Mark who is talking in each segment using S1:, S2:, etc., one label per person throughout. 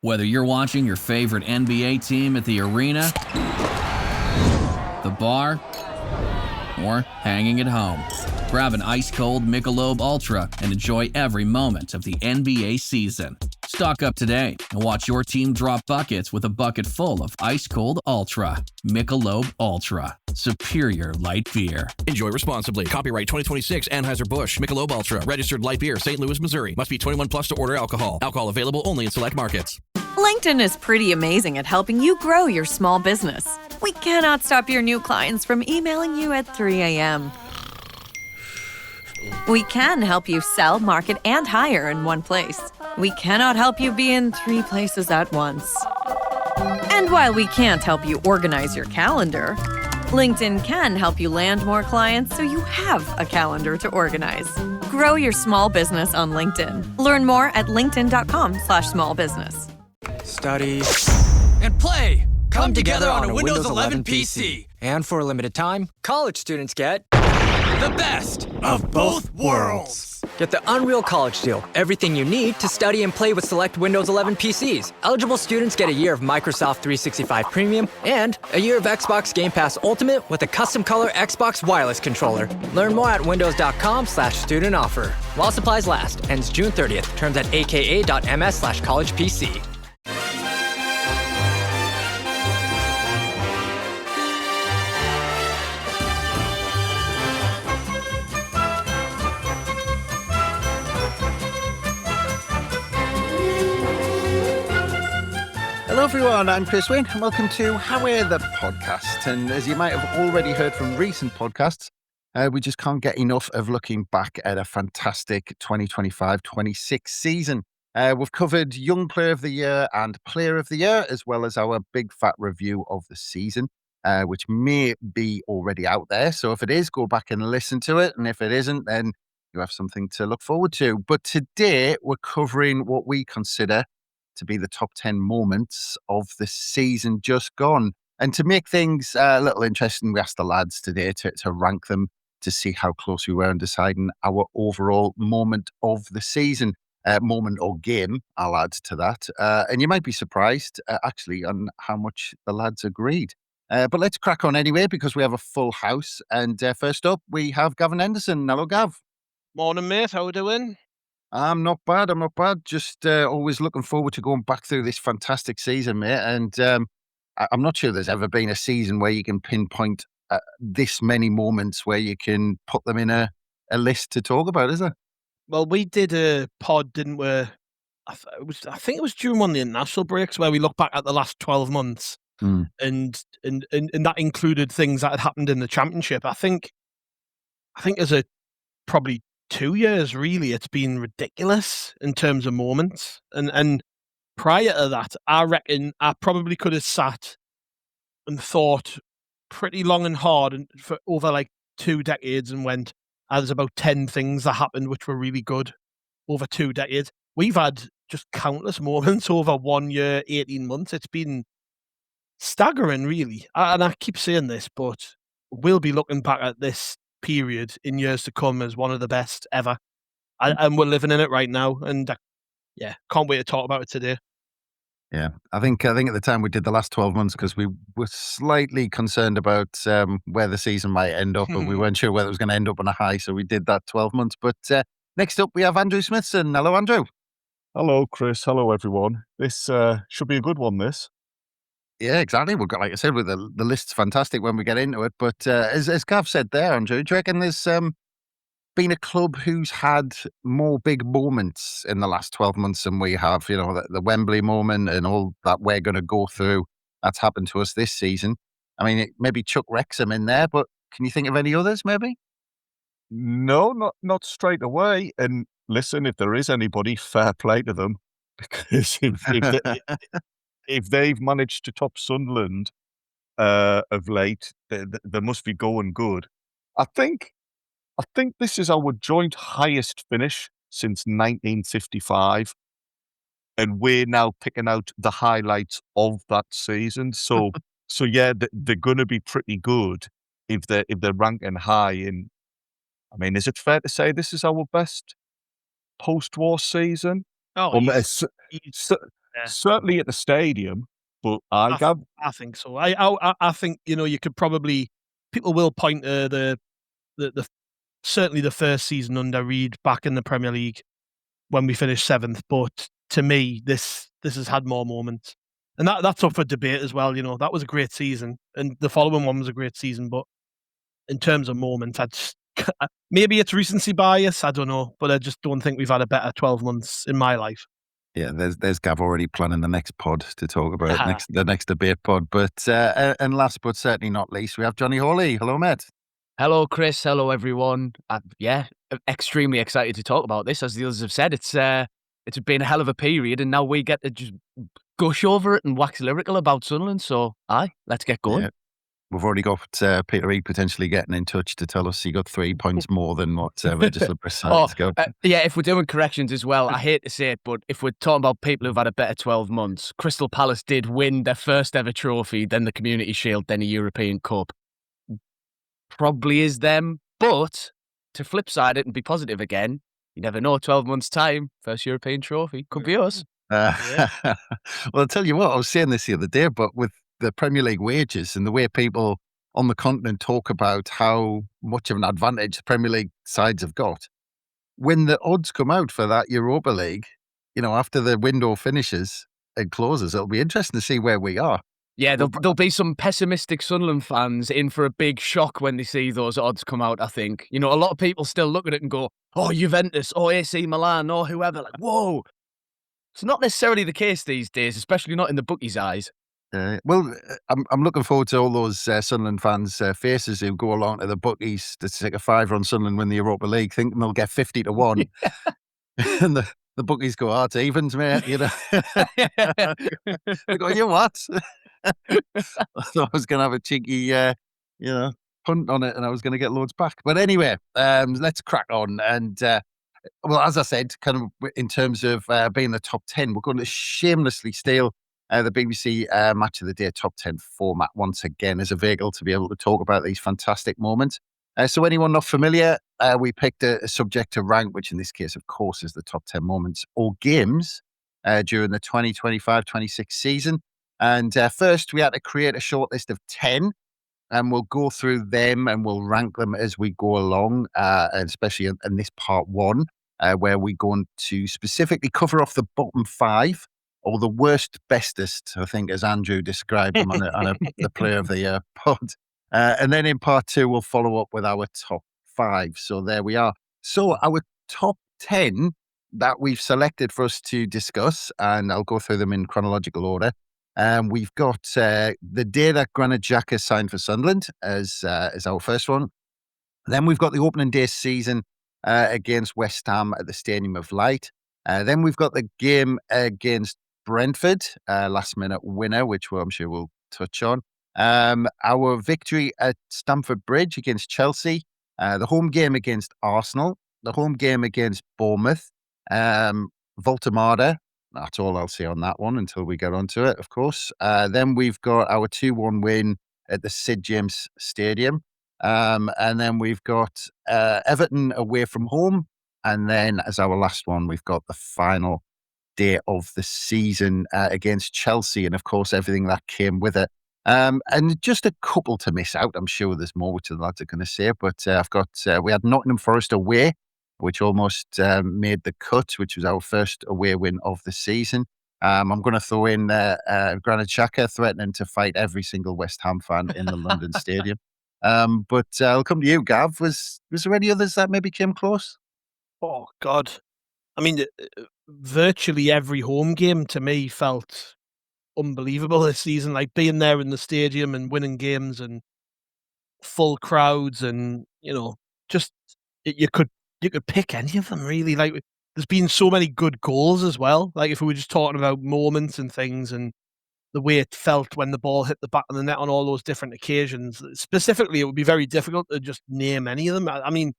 S1: Whether you're watching your favorite NBA team at the arena, the bar, or hanging at home, grab an ice-cold Michelob Ultra and enjoy every moment of the NBA season. Stock up today and watch your team drop buckets with a bucket full of ice-cold Ultra. Michelob Ultra. Superior light beer.
S2: Enjoy responsibly. Copyright 2026 Anheuser-Busch. Michelob Ultra. Registered light beer. St. Louis, Missouri. Must be 21 plus to order alcohol. Alcohol available only in select markets.
S3: LinkedIn is pretty amazing at helping you grow your small business. We cannot stop your new clients from emailing you at 3 a.m. We can help you sell, market, and hire in one place. We cannot help you be in 3 places at once. And while we can't help you organize your calendar, LinkedIn can help you land more clients so you have a calendar to organize. Grow your small business on LinkedIn. Learn more at linkedin.com/smallbusiness.
S4: Study
S5: and play come together on a Windows 11 PC.
S4: And for a limited time, college students get
S5: the best of both worlds.
S4: Get the Unreal College Deal. Everything you need to study and play with select Windows 11 PCs. Eligible students get a year of Microsoft 365 Premium and a year of Xbox Game Pass Ultimate with a custom color Xbox wireless controller. Learn more at windows.com/student offer. While supplies last. Ends June 30th. Terms at aka.ms/collegepc.
S6: Hello everyone, I'm Chris Wynn and welcome to How Are the Podcast. And as you might have already heard from recent podcasts, we just can't get enough of looking back at a fantastic 2025-26 season. We've covered Young Player of the Year and Player of the Year, as well as our big fat review of the season, which may be already out there. So if it is, go back and listen to it. And if it isn't, then you have something to look forward to. But today we're covering what we consider to be the top 10 moments of the season just gone. And to make things a little interesting, we asked the lads today to rank them to see how close we were in deciding our overall moment of the season. Moment or game, I'll add to that. And you might be surprised, actually, on how much the lads agreed. But let's crack on anyway, because we have a full house. And first up, we have Gavin Henderson. Hello, Gav.
S7: Morning, mate. How are we doing?
S6: I'm not bad. Just always looking forward to going back through this fantastic season, mate. And I'm not sure there's ever been a season where you can pinpoint this many moments where you can put them in a list to talk about, is there?
S7: Well, we did a pod, didn't we? I think it was during one of the international breaks where we looked back at the last 12 months, and that included things that had happened in the championship. I think as a probably 2 years, really, it's been ridiculous in terms of moments. And prior to that, I reckon I probably could have sat and thought pretty long and hard and for over like 2 decades and went, there's about 10 things that happened which were really good over 2 decades. We've had just countless moments over 1 year, 18 months. It's been staggering, really. And I keep saying this, but we'll be looking back at this period in years to come as one of the best ever, and we're living in it right now, and can't wait to talk about it today.
S6: Yeah, I think at the time we did the last 12 months because we were slightly concerned about where the season might end up, and we weren't sure whether it was going to end up on a high, so we did that 12 months. But next up we have Andrew Smithson. Hello, Andrew.
S8: Hello, Chris. Hello, everyone. This should be a good one, this.
S6: Yeah, exactly. We've got, like I said, with the list's fantastic when we get into it. But as Gav said there, Andrew, do you reckon there's been a club who's had more big moments in the last 12 months than we have? You know, the Wembley moment and all that we're going to go through. That's happened to us this season. I mean, maybe Chuck Wrexham in there, but can you think of any others, maybe?
S8: No, not straight away. And listen, if there is anybody, fair play to them. Because if they've managed to top Sunderland of late, they must be going good. I think this is our joint highest finish since 1955, and we're now picking out the highlights of that season. So yeah, they're going to be pretty good if they're ranking high. And I mean, is it fair to say this is our best post-war season?
S7: Oh,
S8: certainly at the stadium. But Gav,
S7: I think so. I think you could probably people will point to the certainly the first season under Reid back in the Premier League when we finished 7th. But to me, this has had more moments, and that's up for debate as well. That was a great season, and the following one was a great season. But in terms of moments, maybe it's recency bias. I don't know, but I just don't think we've had a better 12 months in my life.
S6: Yeah, there's Gav already planning the next pod to talk about the next debate pod. But and last but certainly not least, we have Jonny Hawley. Hello, mate.
S9: Hello, Chris. Hello, everyone. Extremely excited to talk about this. As the others have said, it's been a hell of a period, and now we get to just gush over it and wax lyrical about Sunderland. So, let's get going.
S6: Yeah. We've already got Peter Reid potentially getting in touch to tell us he got 3 points more than what Register Press got.
S9: If we're doing corrections as well, I hate to say it, but if we're talking about people who've had a better 12 months, Crystal Palace did win their first ever trophy, then the Community Shield, then a European Cup. Probably is them, but to flip side it and be positive again, you never know, 12 months' time, first European trophy, could be us.
S6: Well, I'll tell you what, I was saying this the other day, but with the Premier League wages and the way people on the continent talk about how much of an advantage the Premier League sides have got, when the odds come out for that Europa League, after the window finishes and closes, it'll be interesting to see where we are.
S9: Yeah, there'll be some pessimistic Sunderland fans in for a big shock when they see those odds come out, I think. A lot of people still look at it and go, oh, Juventus, oh, AC Milan, or whoever. Like, whoa. It's not necessarily the case these days, especially not in the bookies' eyes.
S6: Well, I'm looking forward to all those Sunderland fans' faces who go along to the bookies to take a fiver on Sunderland win the Europa League, thinking they'll get 50 to 1. And the bookies go, it's evens, mate. They go, you what? I thought I was going to have a cheeky, punt on it, and I was going to get loads back. But anyway, let's crack on. And well, as I said, kind of in terms of being the top 10, we're going to shamelessly steal the BBC Match of the Day top 10 format once again as a vehicle to be able to talk about these fantastic moments. So anyone not familiar, we picked a subject to rank, which in this case, of course, is the top 10 moments or games during the 2025-26 season. And first, we had to create a short list of 10, and we'll go through them and we'll rank them as we go along, especially in this part 1, where we're going to specifically cover off the bottom 5, or the worst bestest, I think, as Andrew described them on the player of the year pod. And then in part 2, we'll follow up with our top 5. So there we are. So our top 10 that we've selected for us to discuss, and I'll go through them in chronological order. We've got the day that Granit Xhaka signed for Sunderland as our first one. Then we've got the opening day season against West Ham at the Stadium of Light. Then we've got the game against Brentford, last minute winner, which I'm sure we'll touch on. Our victory at Stamford Bridge against Chelsea, the home game against Arsenal, the home game against Bournemouth, Voltemada. That's all I'll say on that one until we get onto it, of course. Then we've got our 2-1 win at the Sid James Stadium. And then we've got Everton away from home. And then as our last one, we've got the final day of the season against Chelsea. And of course, everything that came with it. And just a couple to miss out. I'm sure there's more, which the lads are going to say. But we had Nottingham Forest away, which almost made the cut, which was our first away win of the season. I'm going to throw in Granit Xhaka threatening to fight every single West Ham fan in the London Stadium. But I'll come to you, Gav. Was there any others that maybe came close?
S7: Oh, God. I mean, virtually every home game to me felt unbelievable this season. Like being there in the stadium and winning games and full crowds and, just you could pick any of them really. Like there's been so many good goals as well. Like if we were just talking about moments and things and the way it felt when the ball hit the back of the net on all those different occasions, specifically, it would be very difficult to just name any of them. I mean,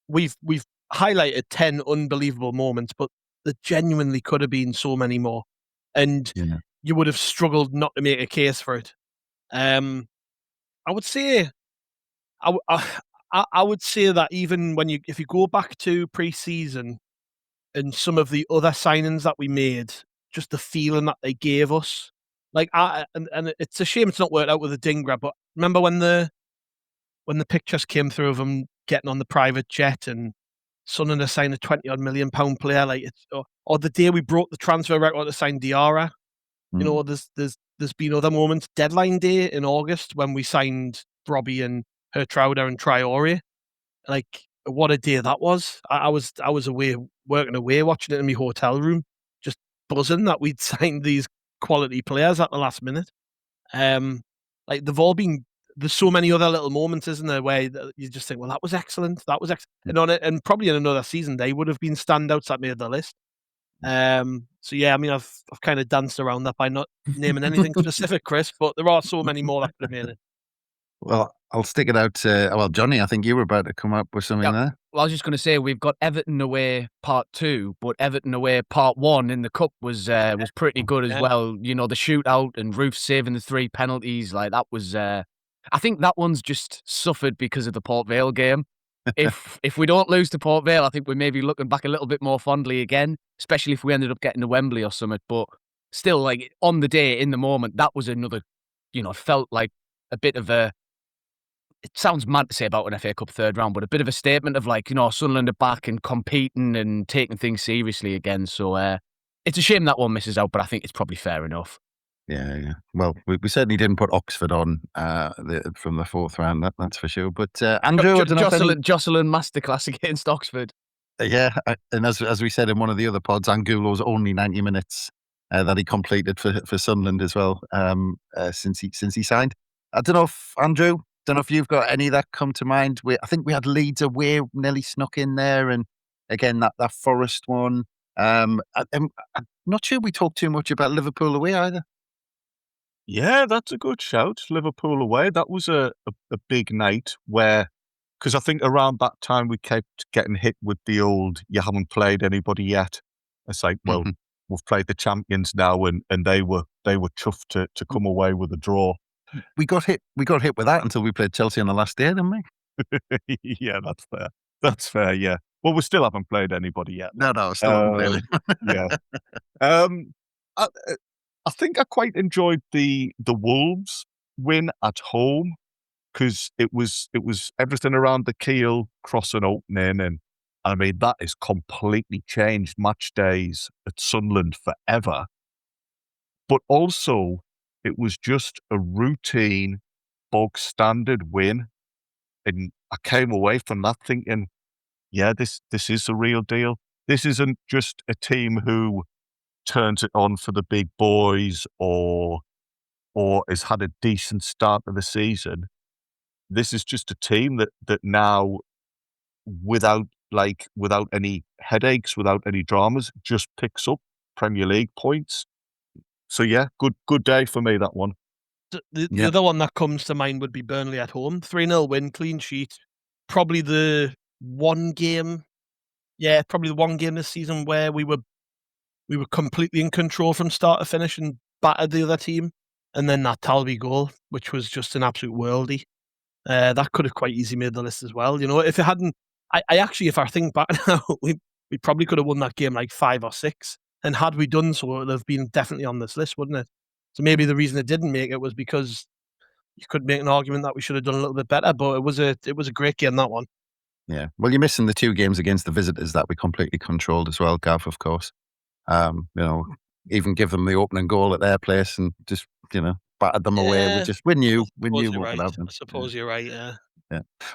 S7: we've highlighted 10 unbelievable moments, but there genuinely could have been so many more. And you would have struggled not to make a case for it. I would say, I would say that even if you go back to pre-season and some of the other signings that we made, just the feeling that they gave us. Like, and it's a shame it's not worked out with the Dingra, but remember when the pictures came through of them getting on the private jet and Sunderland signed a £20 million player, like it's or the day we broke the transfer record to sign Diarra. You know, there's been other moments. Deadline day in August when we signed Robbie and Hertrauder and Traore. Like, what a day that was. I was working away, watching it in my hotel room, just buzzing that we'd signed these quality players at the last minute. Like, they've all been. There's so many other little moments, isn't there, where you just think, well, that was excellent. That was excellent. And probably in another season, they would have been standouts that made the list. So yeah, I mean, I've kind of danced around that by not naming anything specific, Chris, but there are so many more that could have made it.
S6: Well, I'll stick it out to, well, Jonny, I think you were about to come up with something there.
S9: Well, I was just going to say, we've got Everton away part 2, but Everton away part 1 in the Cup was pretty good as well. You know, the shootout and Roof saving the 3 penalties, like that was, I think that one's just suffered because of the Port Vale game. If we don't lose to Port Vale, I think we may be looking back a little bit more fondly again, especially if we ended up getting to Wembley or something. But still, like, on the day, in the moment, that was another, you know, felt like a bit of a, it sounds mad to say about an FA Cup third round, but a bit of a statement of, like, you know, Sunderland are back and competing and taking things seriously again. So it's a shame that one misses out, but I think it's probably fair enough.
S6: Yeah. Well, we certainly didn't put Oxford on from the 4th round, that's for sure. But Andrew, I don't know
S9: Jocelyn masterclass against Oxford.
S6: Yeah, and as we said in one of the other pods, Angulo's only 90 minutes that he completed for Sunderland as well since he signed. I don't know if Andrew, if you've got any that come to mind. I think we had Leeds away, nearly snuck in there, and again that Forest one. I'm not sure we talked too much about Liverpool away either.
S8: Yeah, that's a good shout. Liverpool away. That was a big night where, because I think around that time we kept getting hit with the old, you haven't played anybody yet. It's like, well, we've played the champions now, and they were chuffed to come away with a draw.
S6: We got hit with that until we played Chelsea on the last day, didn't we?
S8: Yeah, that's fair. That's fair, yeah. Well, we still haven't played anybody yet.
S6: No, still haven't played.
S8: Yeah. I think I quite enjoyed the Wolves win at home, because it was everything around the keel crossing opening, and I mean that has completely changed match days at Sunderland forever. But also, it was just a routine, bog standard win, and I came away from that thinking, yeah, this is the real deal. This isn't just a team who turns it on for the big boys or has had a decent start to the season. This is just a team that now, without any headaches, without any dramas, just picks up Premier League points. So yeah, good day for me, that one.
S7: The other one that comes to mind would be Burnley at home. 3-0 win, clean sheet. Probably the one game this season where we were completely in control from start to finish and battered the other team. And then that Talby goal, which was just an absolute worldie. That could have quite easily made the list as well. You know, if it hadn't, I actually, if I think back now, we probably could have won that game like 5 or 6. And had we done so, it would have been definitely on this list, wouldn't it? So maybe the reason it didn't make it was because you could make an argument that we should have done a little bit better. But it was a great game, that one.
S6: Yeah. Well, you're missing the 2 games against the visitors that we completely controlled as well, Gav, of course. You know, even give them the opening goal at their place and just, you know, battered them away. We knew what would happen.
S7: I suppose you're right, yeah.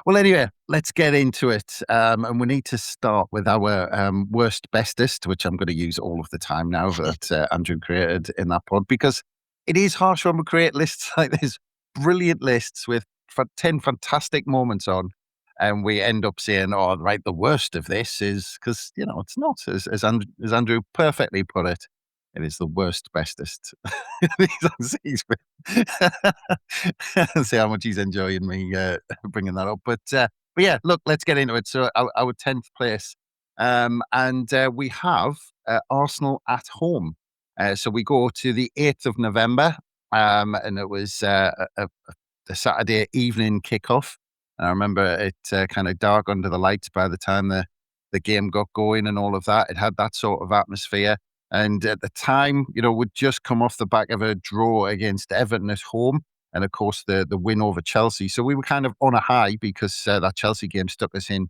S6: Well, anyway, let's get into it. And we need to start with our worst bestest, which I'm going to use all of the time now that Andrew created in that pod, because it is harsh when we create lists like this, brilliant lists with 10 fantastic moments on, and we end up saying, oh, right, the worst of this is, because, you know, it's not, as Andrew perfectly put it, it is the worst bestest. See how much he's enjoying me bringing that up. But yeah, look, let's get into it. So our 10th place, and we have Arsenal at home. So we go to the 8th of November, and it was a Saturday evening kickoff. And I remember it kind of dark under the lights by the time the game got going and all of that. It had that sort of atmosphere. And at the time, we'd just come off the back of a draw against Everton at home. And of course, the win over Chelsea. So we were kind of on a high because that Chelsea game stuck us in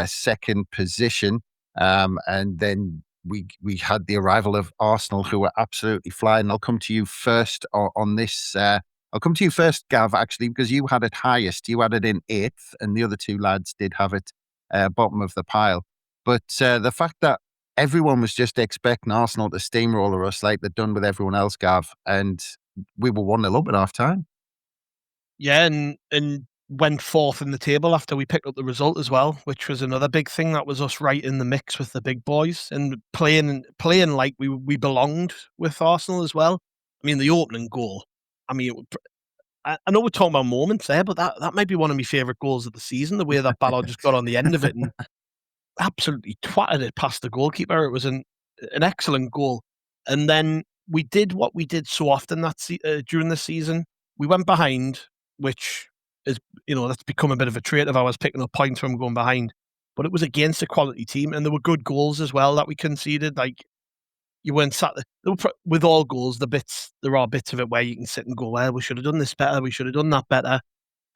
S6: second position. And then we had the arrival of Arsenal, who were absolutely flying. I'll come to you first on this. I'll come to you first, Gav, actually, because you had it highest. You had it in 8th, and the other two lads did have it bottom of the pile. But the fact that everyone was just expecting Arsenal to steamroller us like they'd done with everyone else, Gav, and we were 1-0 up at half time.
S7: Yeah, and went fourth in the table after we picked up the result as well, which was another big thing. That was us right in the mix with the big boys and playing like we belonged with Arsenal as well. I mean, the opening goal. I mean, I know we're talking about moments there, but that might be one of my favourite goals of the season. The way that Ballard just got on the end of it and absolutely twatted it past the goalkeeper. It was an excellent goal. And then we did what we did so often during the season. We went behind, which is, that's become a bit of a trait of ours, picking up points from going behind. But it was against a quality team, and there were good goals as well that we conceded. Like, you weren't sat there. With all goals, there are bits of it where you can sit and go, well, we should have done this better, we should have done that better.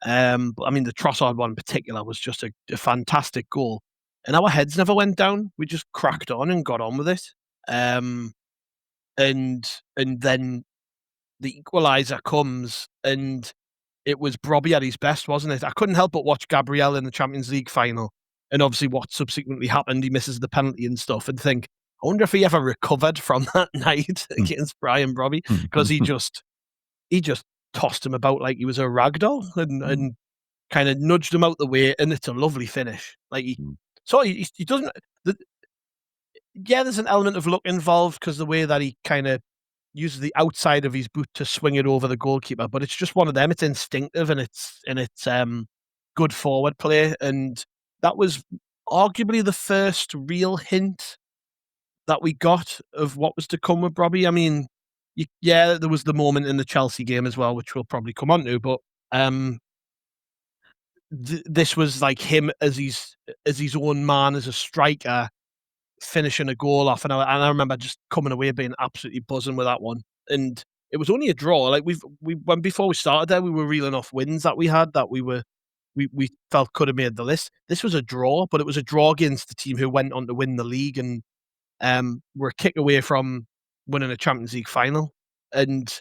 S7: But I mean, the Trossard one in particular was just a fantastic goal. And our heads never went down. We just cracked on and got on with it. And then the equaliser comes, and it was Robbie at his best, wasn't it? I couldn't help but watch Gabriel in the Champions League final, and obviously what subsequently happened, he misses the penalty and stuff, and think, I wonder if he ever recovered from that night against Brian Robbie, because he just tossed him about like he was a ragdoll and kind of nudged him out the way, and it's a lovely finish. Like he doesn't. There's an element of luck involved because the way that he kind of uses the outside of his boot to swing it over the goalkeeper, but it's just one of them. It's instinctive and it's good forward play, and that was arguably the first real hint that we got of what was to come with Robbie. I mean, there was the moment in the Chelsea game as well, which we'll probably come on to, but this was like him as his own man, as a striker, finishing a goal off, and I remember just coming away being absolutely buzzing with that one. And it was only a draw. Like when before we started there, we were reeling off wins that we had that we felt could have made the list. This was a draw, but it was a draw against the team who went on to win the league, and we're a kick away from winning a Champions League final. And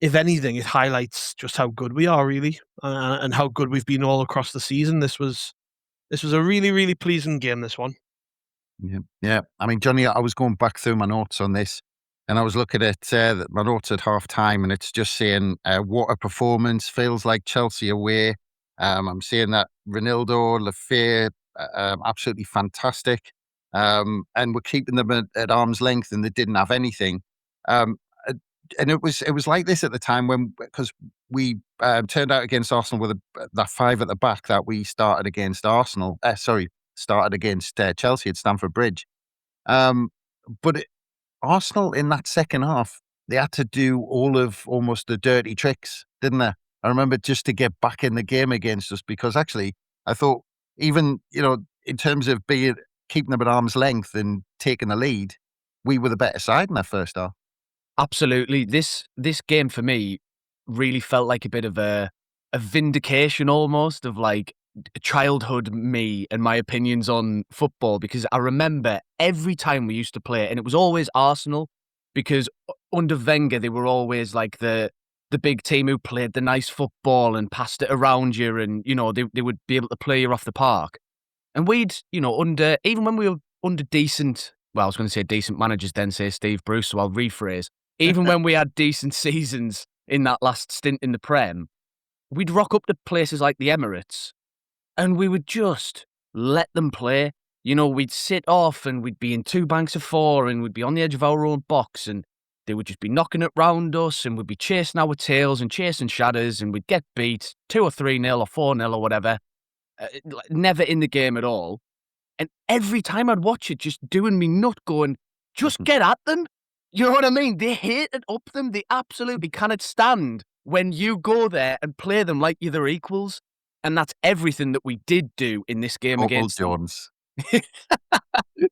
S7: if anything, it highlights just how good we are, really, and how good we've been all across the season. This was a really, really pleasing game, this one.
S6: Yeah. I mean, Jonny, I was going back through my notes on this, and I was looking at my notes at half time, and it's just saying what a performance, feels like Chelsea away. I'm saying that Ronaldo, Lafayette, absolutely fantastic. And we're keeping them at arm's length, and they didn't have anything. And it was like this at the time because we turned out against Arsenal with that 5 at the back that we started against Chelsea at Stamford Bridge. But Arsenal in that second half, they had to do all of almost the dirty tricks, didn't they? I remember, just to get back in the game against us, because actually I thought, even, in terms of keeping them at arm's length and taking the lead, we were the better side in that first half.
S9: Absolutely. This game for me really felt like a bit of a vindication almost of like childhood me and my opinions on football, because I remember every time we used to play, and it was always Arsenal, because under Wenger they were always like the big team who played the nice football and passed it around you, and they would be able to play you off the park. And we'd even when we were under decent, well, I was going to say decent managers, then say Steve Bruce, so I'll rephrase. Even when we had decent seasons in that last stint in the Prem, we'd rock up to places like the Emirates, and we would just let them play. We'd sit off, and we'd be in 2 banks of 4, and we'd be on the edge of our own box, and they would just be knocking it round us, and we'd be chasing our tails and chasing shadows, and we'd get beat 2 or 3-0 or 4-0 or whatever. Never in the game at all. And every time I'd watch it, just doing me nut, going, just get at them. You know what I mean? They hate it up them. They absolutely cannot stand when you go there and play them like you're their equals. And that's everything that we did do in this game against
S6: Jones.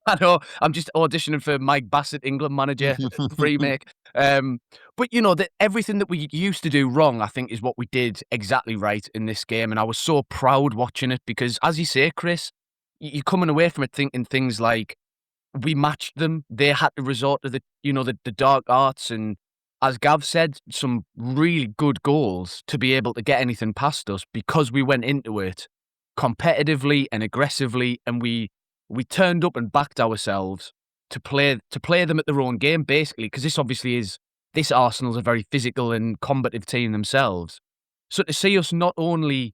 S9: I know. I'm just auditioning for Mike Bassett, England manager remake. But everything that we used to do wrong, I think, is what we did exactly right in this game, and I was so proud watching it because, as you say, Chris, you're coming away from it thinking things like we matched them. They had to resort to the dark arts, and as Gav said, some really good goals to be able to get anything past us because we went into it competitively and aggressively, and we turned up and backed ourselves to play them at their own game, basically, because this Arsenal's a very physical and combative team themselves. So to see us not only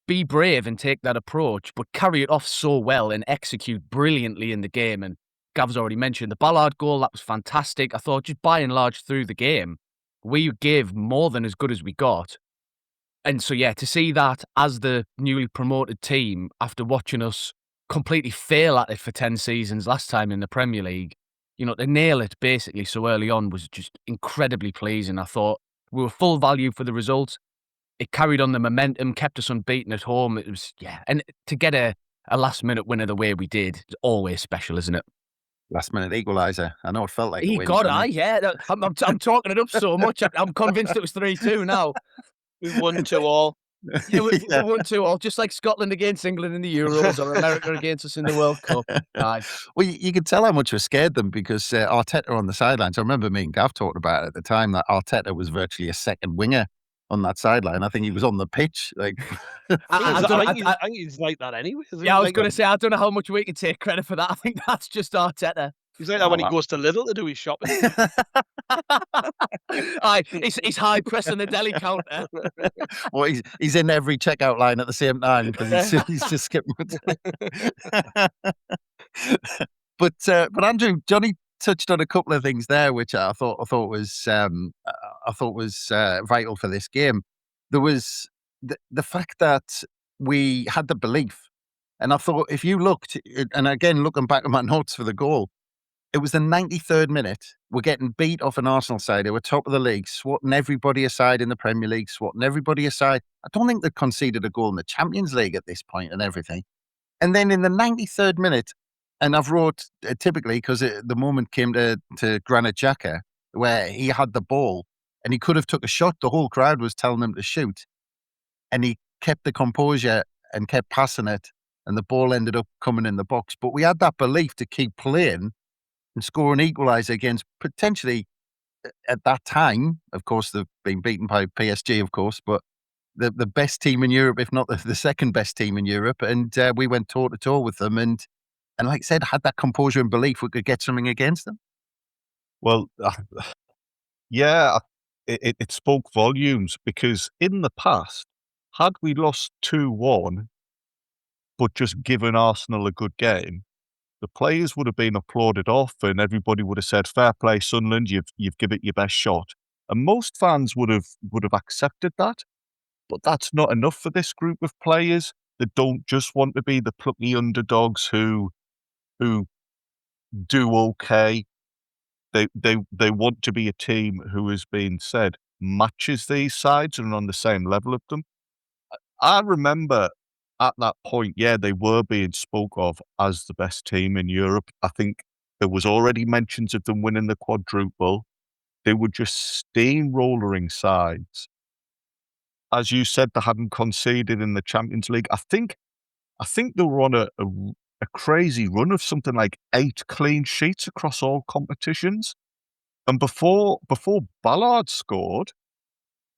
S9: be brave and take that approach, but carry it off so well and execute brilliantly in the game. And Gav's already mentioned the Ballard goal, that was fantastic. I thought just by and large through the game, we gave more than as good as we got. And so, yeah, to see that as the newly promoted team, after watching us completely fail at it for 10 seasons last time in the Premier League, to nail it basically so early on was just incredibly pleasing. I thought we were full value for the result. It carried on the momentum, kept us unbeaten at home. It was, and to get a last-minute winner the way we did is always special, isn't it?
S6: Last-minute equaliser. I know it felt like
S9: he
S6: a win.
S9: Yeah. I'm talking it up so much. I'm convinced it was 3-2 now.
S7: We won 2-2.
S9: Yeah, we won 2-2, just like Scotland against England in the Euros or America against us in the World Cup. Aye.
S6: Well, you could tell how much we scared them because Arteta on the sidelines. I remember me and Gav talked about it at the time that Arteta was virtually a second winger on that sideline. I think he was on the pitch. Like,
S7: I think he's like that anyway.
S9: Yeah, I was going to say, I don't know how much we can take credit for that. I think that's just Arteta.
S7: He's like that when he goes to Lidl to do his shopping.
S9: Aye, he's high pressing the deli counter.
S6: Well, he's in every checkout line at the same time because he's just skipping. But Andrew, Jonny touched on a couple of things there, which I thought was vital for this game. There was the fact that we had the belief, and I thought if you looked, and again looking back at my notes for the goal. It was the 93rd minute. We're getting beat off an Arsenal side. They were top of the league, swatting everybody aside in the Premier League, swatting everybody aside. I don't think they conceded a goal in the Champions League at this point and everything. And then in the 93rd minute, and I've wrote typically because the moment came to Granit Xhaka where he had the ball and he could have took a shot. The whole crowd was telling him to shoot. And he kept the composure and kept passing it. And the ball ended up coming in the box. But we had that belief to keep playing and score an equaliser against potentially, at that time, of course, they've been beaten by PSG, of course, but the best team in Europe, if not the second best team in Europe. And we went toe-to-toe with them. And like I said, had that composure and belief we could get something against them.
S8: Well, it spoke volumes because in the past, had we lost 2-1, but just given Arsenal a good game, the players would have been applauded off and everybody would have said, fair play, Sunderland, you've given it your best shot. And most fans would have accepted that. But that's not enough for this group of players that don't just want to be the plucky underdogs who do okay. They want to be a team who has been said matches these sides and on the same level of them. I remember at that point, they were being spoke of as the best team in Europe. I think there was already mentions of them winning the quadruple. They were just steamrolling sides. As you said, they hadn't conceded in the Champions League. I think they were on a crazy run of something like 8 clean sheets across all competitions. And before Ballard scored,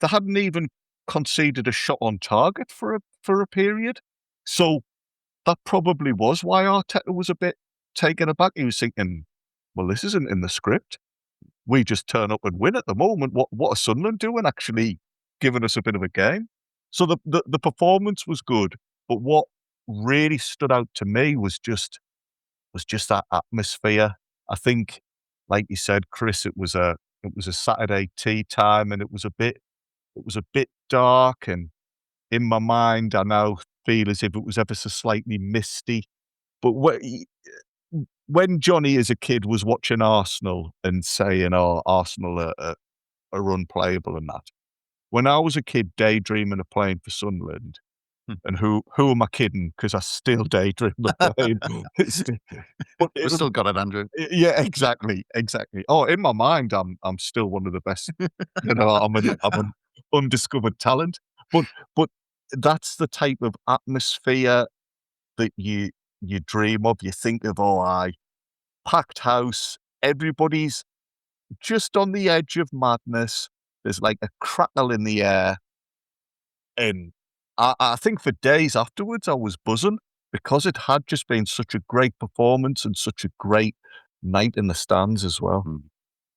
S8: they hadn't even conceded a shot on target for a period. So that probably was why Arteta was a bit taken aback. He was thinking, well, this isn't in the script. We just turn up and win at the moment. What are Sunderland doing? Actually giving us a bit of a game. So the performance was good, but what really stood out to me was just that atmosphere. I think, like you said, Chris, it was a Saturday tea time, and it was a bit dark. And in my mind, I now feel as if it was ever so slightly misty. But when Jonny as a kid was watching Arsenal and saying, "Oh, Arsenal are unplayable," and that, when I was a kid daydreaming of playing for Sunderland, And who am I kidding? Because I still daydream of playing.
S6: We've still got it, Andrew.
S8: Yeah, exactly. Oh, in my mind, I'm still one of the best. I'm an undiscovered talent. But that's the type of atmosphere that you dream of. You think of, packed house, everybody's just on the edge of madness. There's like a crackle in the air. And I think for days afterwards, I was buzzing because it had just been such a great performance and such a great night in the stands as well.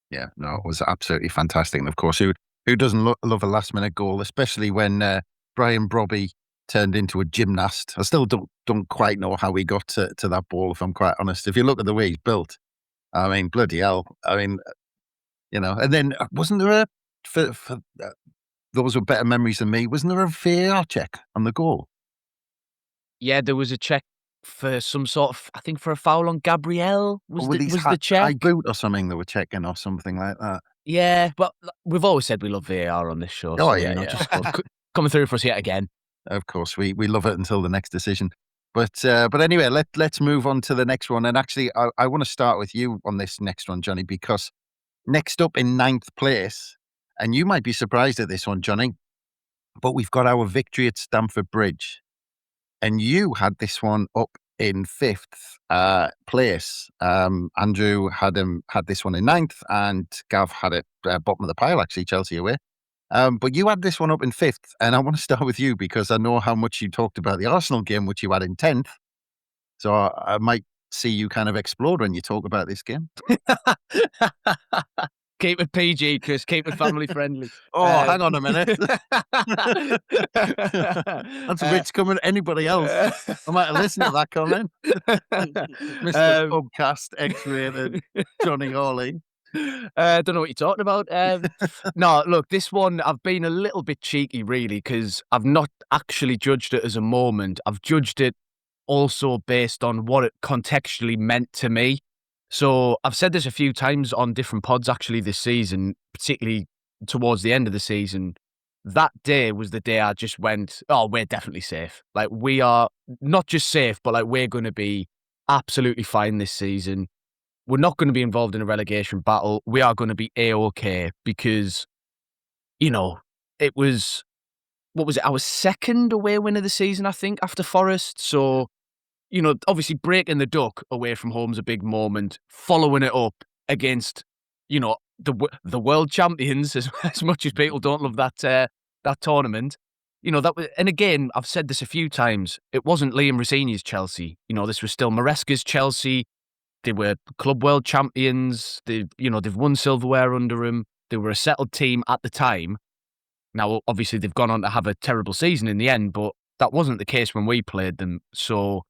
S6: Yeah, no, it was absolutely fantastic. And of course, who doesn't love a last minute goal, especially when Brian Brobby turned into a gymnast. I still don't quite know how he got to that ball, if I'm quite honest. If you look at the way he's built, I mean, bloody hell. I mean, and then wasn't there for those with better memories than me, wasn't there a VAR check on the goal?
S9: Yeah, there was a check for some sort of, I think for a foul on Gabriel was the check.
S6: High boot or something they were checking or something like that.
S9: Yeah, but we've always said we love VAR on this show.
S6: Oh,
S9: so,
S6: yeah.
S9: Just coming through for us yet again.
S6: Of course, we love it until the next decision. But anyway, let's move on to the next one. And actually, I want to start with you on this next one, Jonny, because next up in 9th place, and you might be surprised at this one, Jonny, but we've got our victory at Stamford Bridge. And you had this one up in 5th place. Andrew had this one in 9th, and Gav had it bottom of the pile, actually, Chelsea away. But you had this one up in 5th, and I want to start with you because I know how much you talked about the Arsenal game, which you had in 10th. So I might see you kind of explode when you talk about this game.
S9: Keep it PG, Chris. Keep it family friendly.
S6: Hang on a minute. That's Rich coming to anybody else. I might have listened to that comment. Mr. Podcast X-rated Jonny Hawley.
S9: Don't know what you're talking about. No, look, this one, I've been a little bit cheeky, really, because I've not actually judged it as a moment. I've judged it also based on what it contextually meant to me. So I've said this a few times on different pods, actually, this season, particularly towards the end of the season. That day was the day I just went, we're definitely safe. Like, we are not just safe, but like, we're going to be absolutely fine this season. We're not going to be involved in a relegation battle. We are going to be A-OK because, it was, what was it? Our second away win of the season, I think, after Forest. So, obviously breaking the duck away from home's a big moment. Following it up against, the world champions, as much as people don't love that tournament. That was, and again, I've said this a few times. It wasn't Liam Rossini's Chelsea. This was still Maresca's Chelsea. They were club world champions. They've won silverware under him. They were a settled team at the time. Now, obviously, they've gone on to have a terrible season in the end, but that wasn't the case when we played them. So,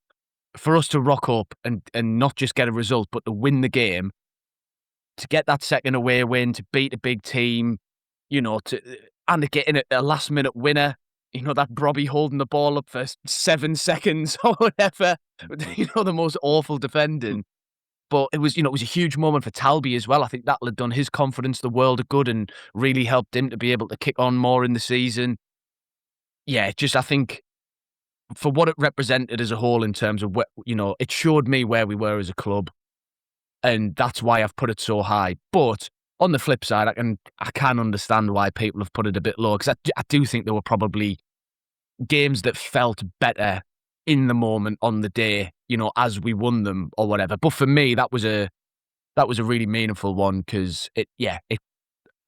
S9: for us to rock up and not just get a result, but to win the game, to get that second away win, to beat a big team, and to get in a last-minute winner, that Brobby holding the ball up for 7 seconds or whatever, the most awful defending. But it was a huge moment for Talby as well. I think that'll have done his confidence the world of good and really helped him to be able to kick on more in the season. Yeah, I think for what it represented as a whole in terms of, it showed me where we were as a club. And that's why I've put it so high. But on the flip side, I can understand why people have put it a bit low, because I do think there were probably games that felt better in the moment on the day, as we won them or whatever. But for me, that was a really meaningful one because it,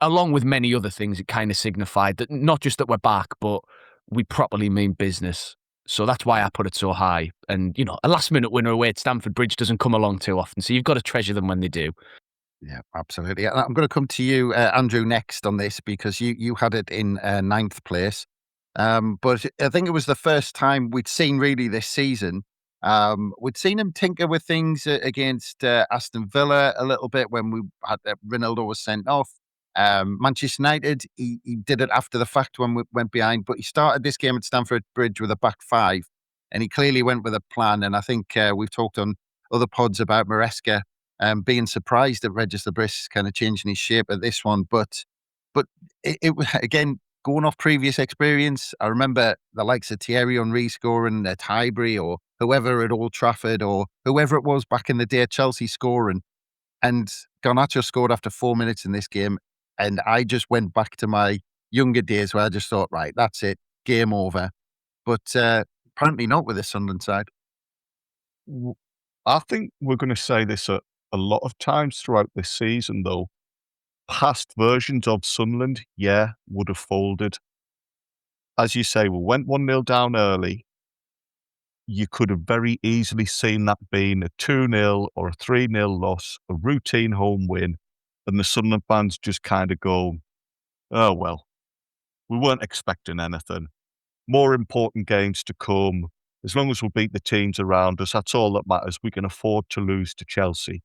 S9: along with many other things, it kind of signified that not just that we're back, but we properly mean business. So that's why I put it so high. And, a last-minute winner away at Stamford Bridge doesn't come along too often, so you've got to treasure them when they do.
S6: Yeah, absolutely. I'm going to come to you, Andrew, next on this because you had it in 9th place. But I think it was the first time we'd seen really this season. We'd seen him tinker with things against Aston Villa a little bit when we had Ronaldo was sent off. Manchester United, he did it after the fact when we went behind, but he started this game at Stamford Bridge with a back five, and he clearly went with a plan. And I think we've talked on other pods about Maresca being surprised at Regis Lebris kind of changing his shape at this one. But it again, going off previous experience, I remember the likes of Thierry Henry scoring at Highbury or whoever at Old Trafford or whoever it was back in the day at Chelsea scoring. And Garnacho scored after 4 minutes in this game. And I just went back to my younger days where I just thought, right, that's it, game over. But apparently not with the Sunderland side.
S8: I think we're going to say this a lot of times throughout this season, though. Past versions of Sunderland, would have folded. As you say, we went 1-0 down early. You could have very easily seen that being a 2-0 or a 3-0 loss, a routine home win, and the Sunderland fans just kind of go, oh, well, we weren't expecting anything. More important games to come. As long as we beat the teams around us, that's all that matters. We can afford to lose to Chelsea.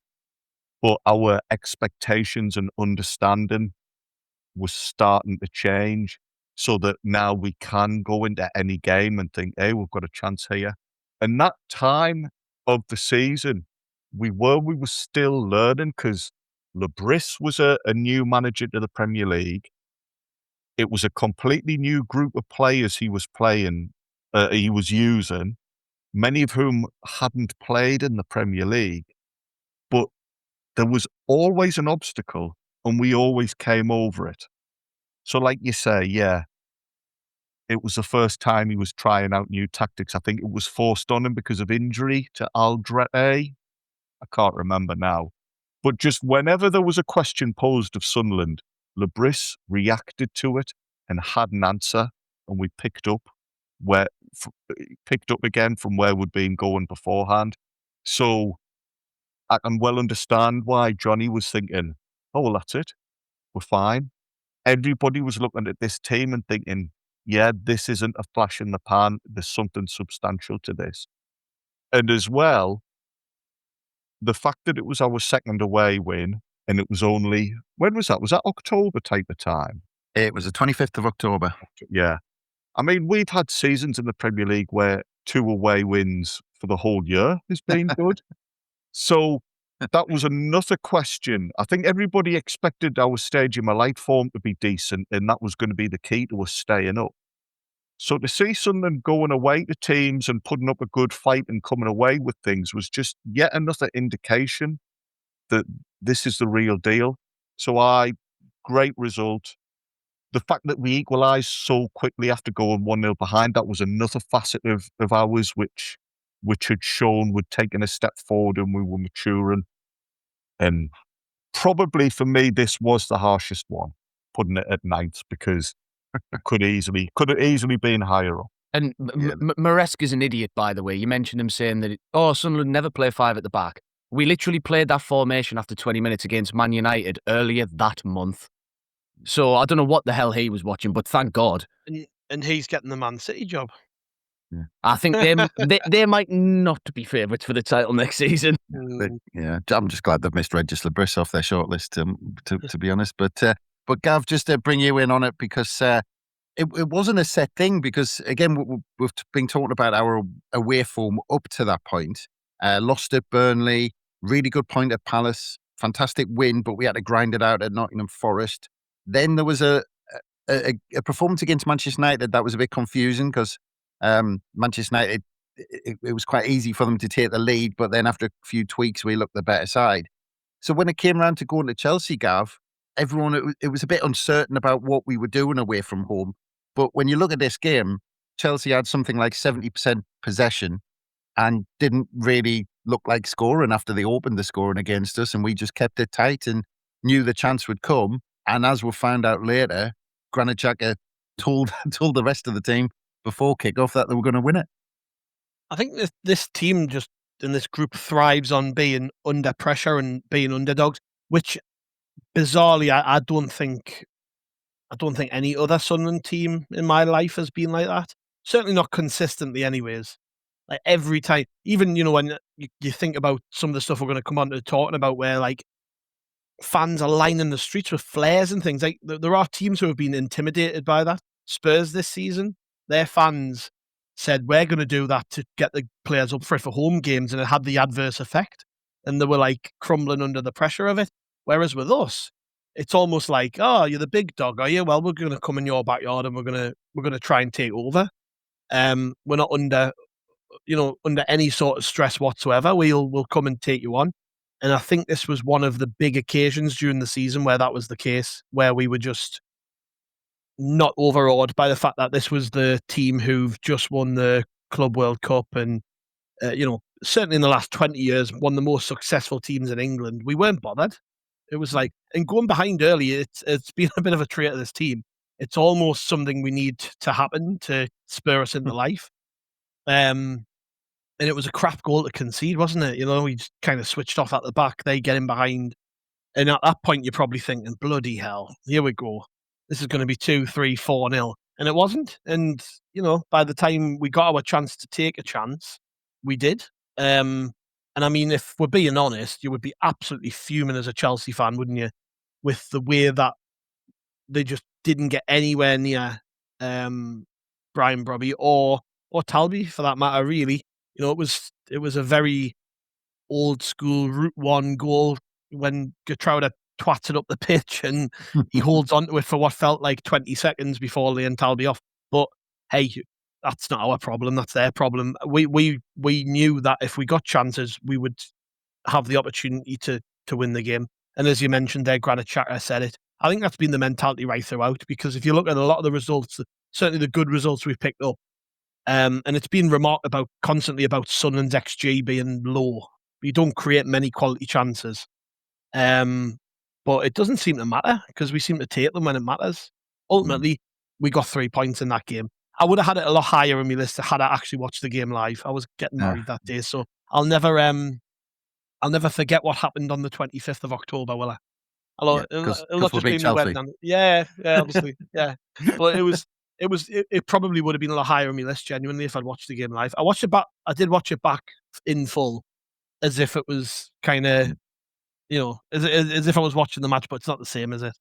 S8: But our expectations and understanding was starting to change so that now we can go into any game and think, hey, we've got a chance here. And that time of the season, we were still learning because Lebris was a new manager to the Premier League. It was a completely new group of players he was using, many of whom hadn't played in the Premier League. But there was always an obstacle, and we always came over it. So like you say, it was the first time he was trying out new tactics. I think it was forced on him because of injury to Aldrete. I can't remember now. But just whenever there was a question posed of Sunderland, Lebris reacted to it and had an answer, and we picked up again from where we'd been going beforehand. So I can well understand why Jonny was thinking, oh, well, that's it. We're fine. Everybody was looking at this team and thinking, this isn't a flash in the pan. There's something substantial to this. And as well, the fact that it was our second away win, and it was only, when was that? Was that October type of time?
S6: It was the 25th of October.
S8: Yeah. I mean, we've had seasons in the Premier League where 2 away wins for the whole year has been good. So that was another question. I think everybody expected our Stadium of Light form to be decent, and that was going to be the key to us staying up. So to see Sunderland going away to teams and putting up a good fight and coming away with things was just yet another indication that this is the real deal. So great result. The fact that we equalised so quickly after going 1-0 behind, that was another facet of ours which had shown we'd taken a step forward and we were maturing. And probably for me, this was the harshest one, putting it at 9th, because it could have easily been higher up.
S9: And Maresca is an idiot, by the way. You mentioned him saying that, Sunderland never play 5 at the back. We literally played that formation after 20 minutes against Man United earlier that month. So I don't know what the hell he was watching, but thank God.
S7: And he's getting the Man City job.
S6: Yeah.
S9: I think they might not be favourites for the title next season.
S6: But, I'm just glad they've missed Regis Lebris off their shortlist, to be honest. But Gav, just to bring you in on it, because it wasn't a set thing, because, again, we've been talking about our away form up to that point. Lost at Burnley, really good point at Palace, fantastic win, but we had to grind it out at Nottingham Forest. Then there was a performance against Manchester United that was a bit confusing, because Manchester United, it was quite easy for them to take the lead, but then after a few tweaks, we looked the better side. So when it came around to going to Chelsea, Gav, everyone, it was a bit uncertain about what we were doing away from home. But when you look at this game, Chelsea had something like 70% possession and didn't really look like scoring after they opened the scoring against us, and we just kept it tight and knew the chance would come. And as we found out later, Granit Xhaka told the rest of the team before kickoff that they were going to win it.
S7: I think this team just in this group thrives on being under pressure and being underdogs, which bizarrely I don't think any other Sunderland team in my life has been like that. Certainly not consistently, anyways. Like every time, even when you think about some of the stuff we're going to come on to talking about, where like fans are lining the streets with flares and things. Like there are teams who have been intimidated by that. Spurs this season, their fans said, we're going to do that to get the players up for home games, and it had the adverse effect. And they were like crumbling under the pressure of it. Whereas with us, it's almost like, oh, you're the big dog, are you? Well, we're going to come in your backyard and we're going to try and take over. We're not under any sort of stress whatsoever. We'll come and take you on. And I think this was one of the big occasions during the season where that was the case, where we were just not overawed by the fact that this was the team who've just won the Club World Cup and, certainly in the last 20 years, one of the most successful teams in England. We weren't bothered. It was like, and going behind early, it's been a bit of a trait of this team. It's almost something we need to happen to spur us into life. And it was a crap goal to concede, wasn't it? We just kind of switched off at the back. They get in behind. And at that point, you're probably thinking, bloody hell, here we go. This is going to be 2-3, 4-0. And it wasn't. And, by the time we got our chance to take a chance, we did. And I mean, if we're being honest, you would be absolutely fuming as a Chelsea fan, wouldn't you? With the way that they just didn't get anywhere near Brian Brobby or Talby, for that matter, really. It was a very old school Route 1 goal when Gertruda twats it up the pitch and he holds onto it for what felt like 20 seconds before laying Talby off. But hey, that's not our problem. That's their problem. We knew that if we got chances, we would have the opportunity to win the game. And as you mentioned there, Granit Xhaka said it. I think that's been the mentality right throughout, because if you look at a lot of the results, certainly the good results we've picked up, and it's been remarked constantly about Sunderland's XG being low. You don't create many quality chances. But it doesn't seem to matter because we seem to take them when it matters. Ultimately, we got 3 points in that game. I would have had it a lot higher on my list had I actually watched the game live. I was getting married that day, so I'll never forget what happened on the 25th of October, will I? It'll not just be me wedding. Yeah, obviously, yeah. But it probably would have been a lot higher on my list, genuinely, if I'd watched the game live. I did watch it back in full, as if it was kind of, as if I was watching the match, but it's not the same, is it?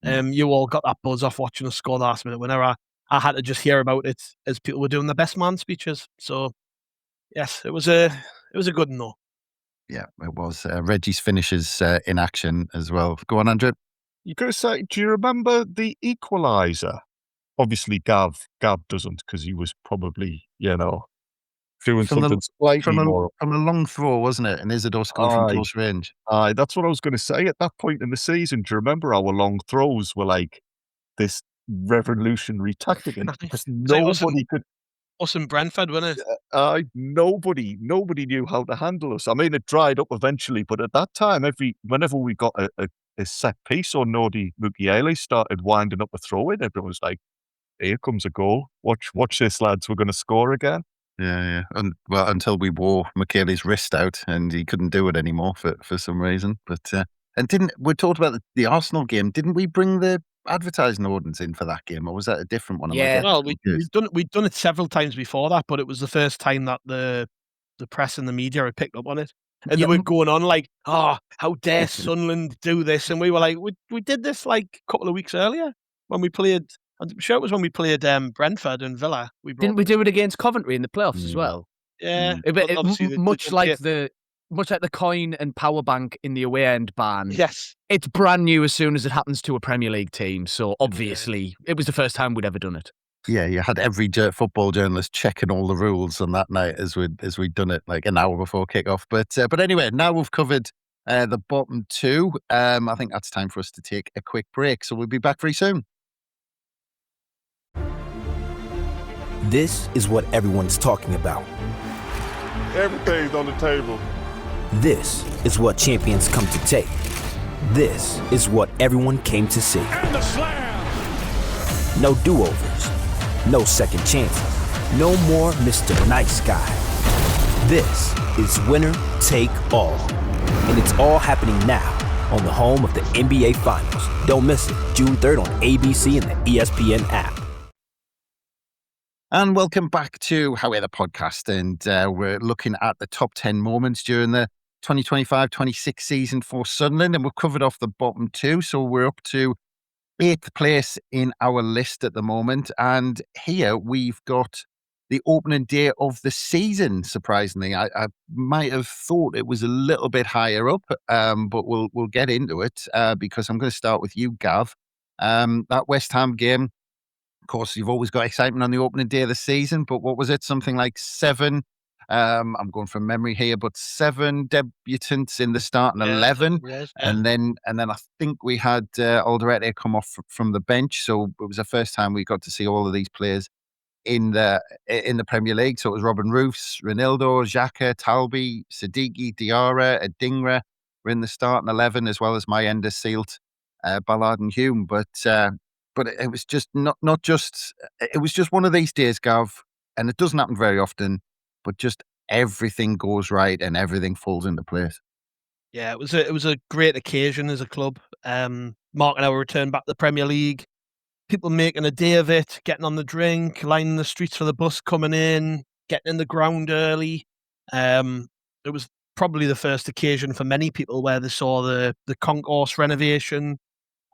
S7: You all got that buzz off watching us score the last minute. Whenever I had to just hear about it as people were doing the best man speeches. So, yes, it was a good no.
S6: Yeah, it was. Reggie's finishes in action as well. Go on, Andrew.
S8: You're going to say, do you remember the equaliser? Obviously, Gav doesn't, because he was probably, doing something slightly more.
S6: From a long throw, wasn't it? And Isidore scored from close range.
S8: Aye, that's what I was going to say. At that point in the season, do you remember our long throws were like this revolutionary tactic? Because nobody could.
S7: Us in Brentford, wasn't it?
S8: Nobody knew how to handle us. I mean, it dried up eventually, but at that time, whenever we got a set piece or Nodi Mukiele started winding up a throw in, everyone was like, here comes a goal. Watch this, lads. We're going to score again.
S6: Yeah. And until we wore Michele's wrist out and he couldn't do it anymore for some reason. But we talked about the Arsenal game. Didn't we bring the advertising ordinance in for that game, or was that a different one?
S7: Yeah, well, we'd done it several times before that, but it was the first time that the press and the media had picked up on it. And they were going on like, how dare Sunderland do this? And we were like, we did this like a couple of weeks earlier when we played. I'm sure it was when we played Brentford and Villa.
S9: Didn't we do it against Coventry in the playoffs as well?
S7: Yeah.
S9: Much like the coin and power bank in the away end ban.
S7: Yes.
S9: It's brand new as soon as it happens to a Premier League team. So obviously it was the first time we'd ever done it.
S6: Yeah, you had every football journalist checking all the rules on that night as we'd done it like an hour before kickoff. But anyway, now we've covered the bottom two. I think that's time for us to take a quick break. So we'll be back very soon.
S10: This is what everyone's talking about.
S8: Everything's on the table.
S10: This is what champions come to take. This is what everyone came to see.
S5: And the slam!
S10: No do-overs. No second chances. No more Mr. Nice Guy. This is winner take all. And it's all happening now on the home of the NBA Finals. Don't miss it. June 3rd on ABC and the ESPN app.
S6: And welcome back to How We're the Podcast. And we're looking at the top 10 moments during the 2025-26 season for Sunderland. And we've covered off the bottom two. So we're up to 8th place in our list at the moment. And here we've got the opening day of the season. Surprisingly, I might have thought it was a little bit higher up, but we'll get into it because I'm going to start with you, Gav. That West Ham game. Of course, you've always got excitement on the opening day of the season, but what was it? Something like 7. I'm going from memory here, but 7 debutants in the starting 11, and then I think we had Alderete come off from the bench, so it was the first time we got to see all of these players in the Premier League. So it was Robin Roofs, Ronaldo, Xhaka, Talbi, Siddiqui, Diarra, Adingra were in the starting 11, as well as Mayenda, Sealt, Ballard, and Hume, but it was just not just. It was just one of these days, Gav, and it doesn't happen very often. But just everything goes right and everything falls into place.
S7: Yeah, it was a great occasion as a club. Marking our return back to the Premier League, people making a day of it, getting on the drink, lining the streets for the bus coming in, getting in the ground early. It was probably the first occasion for many people where they saw the concourse renovation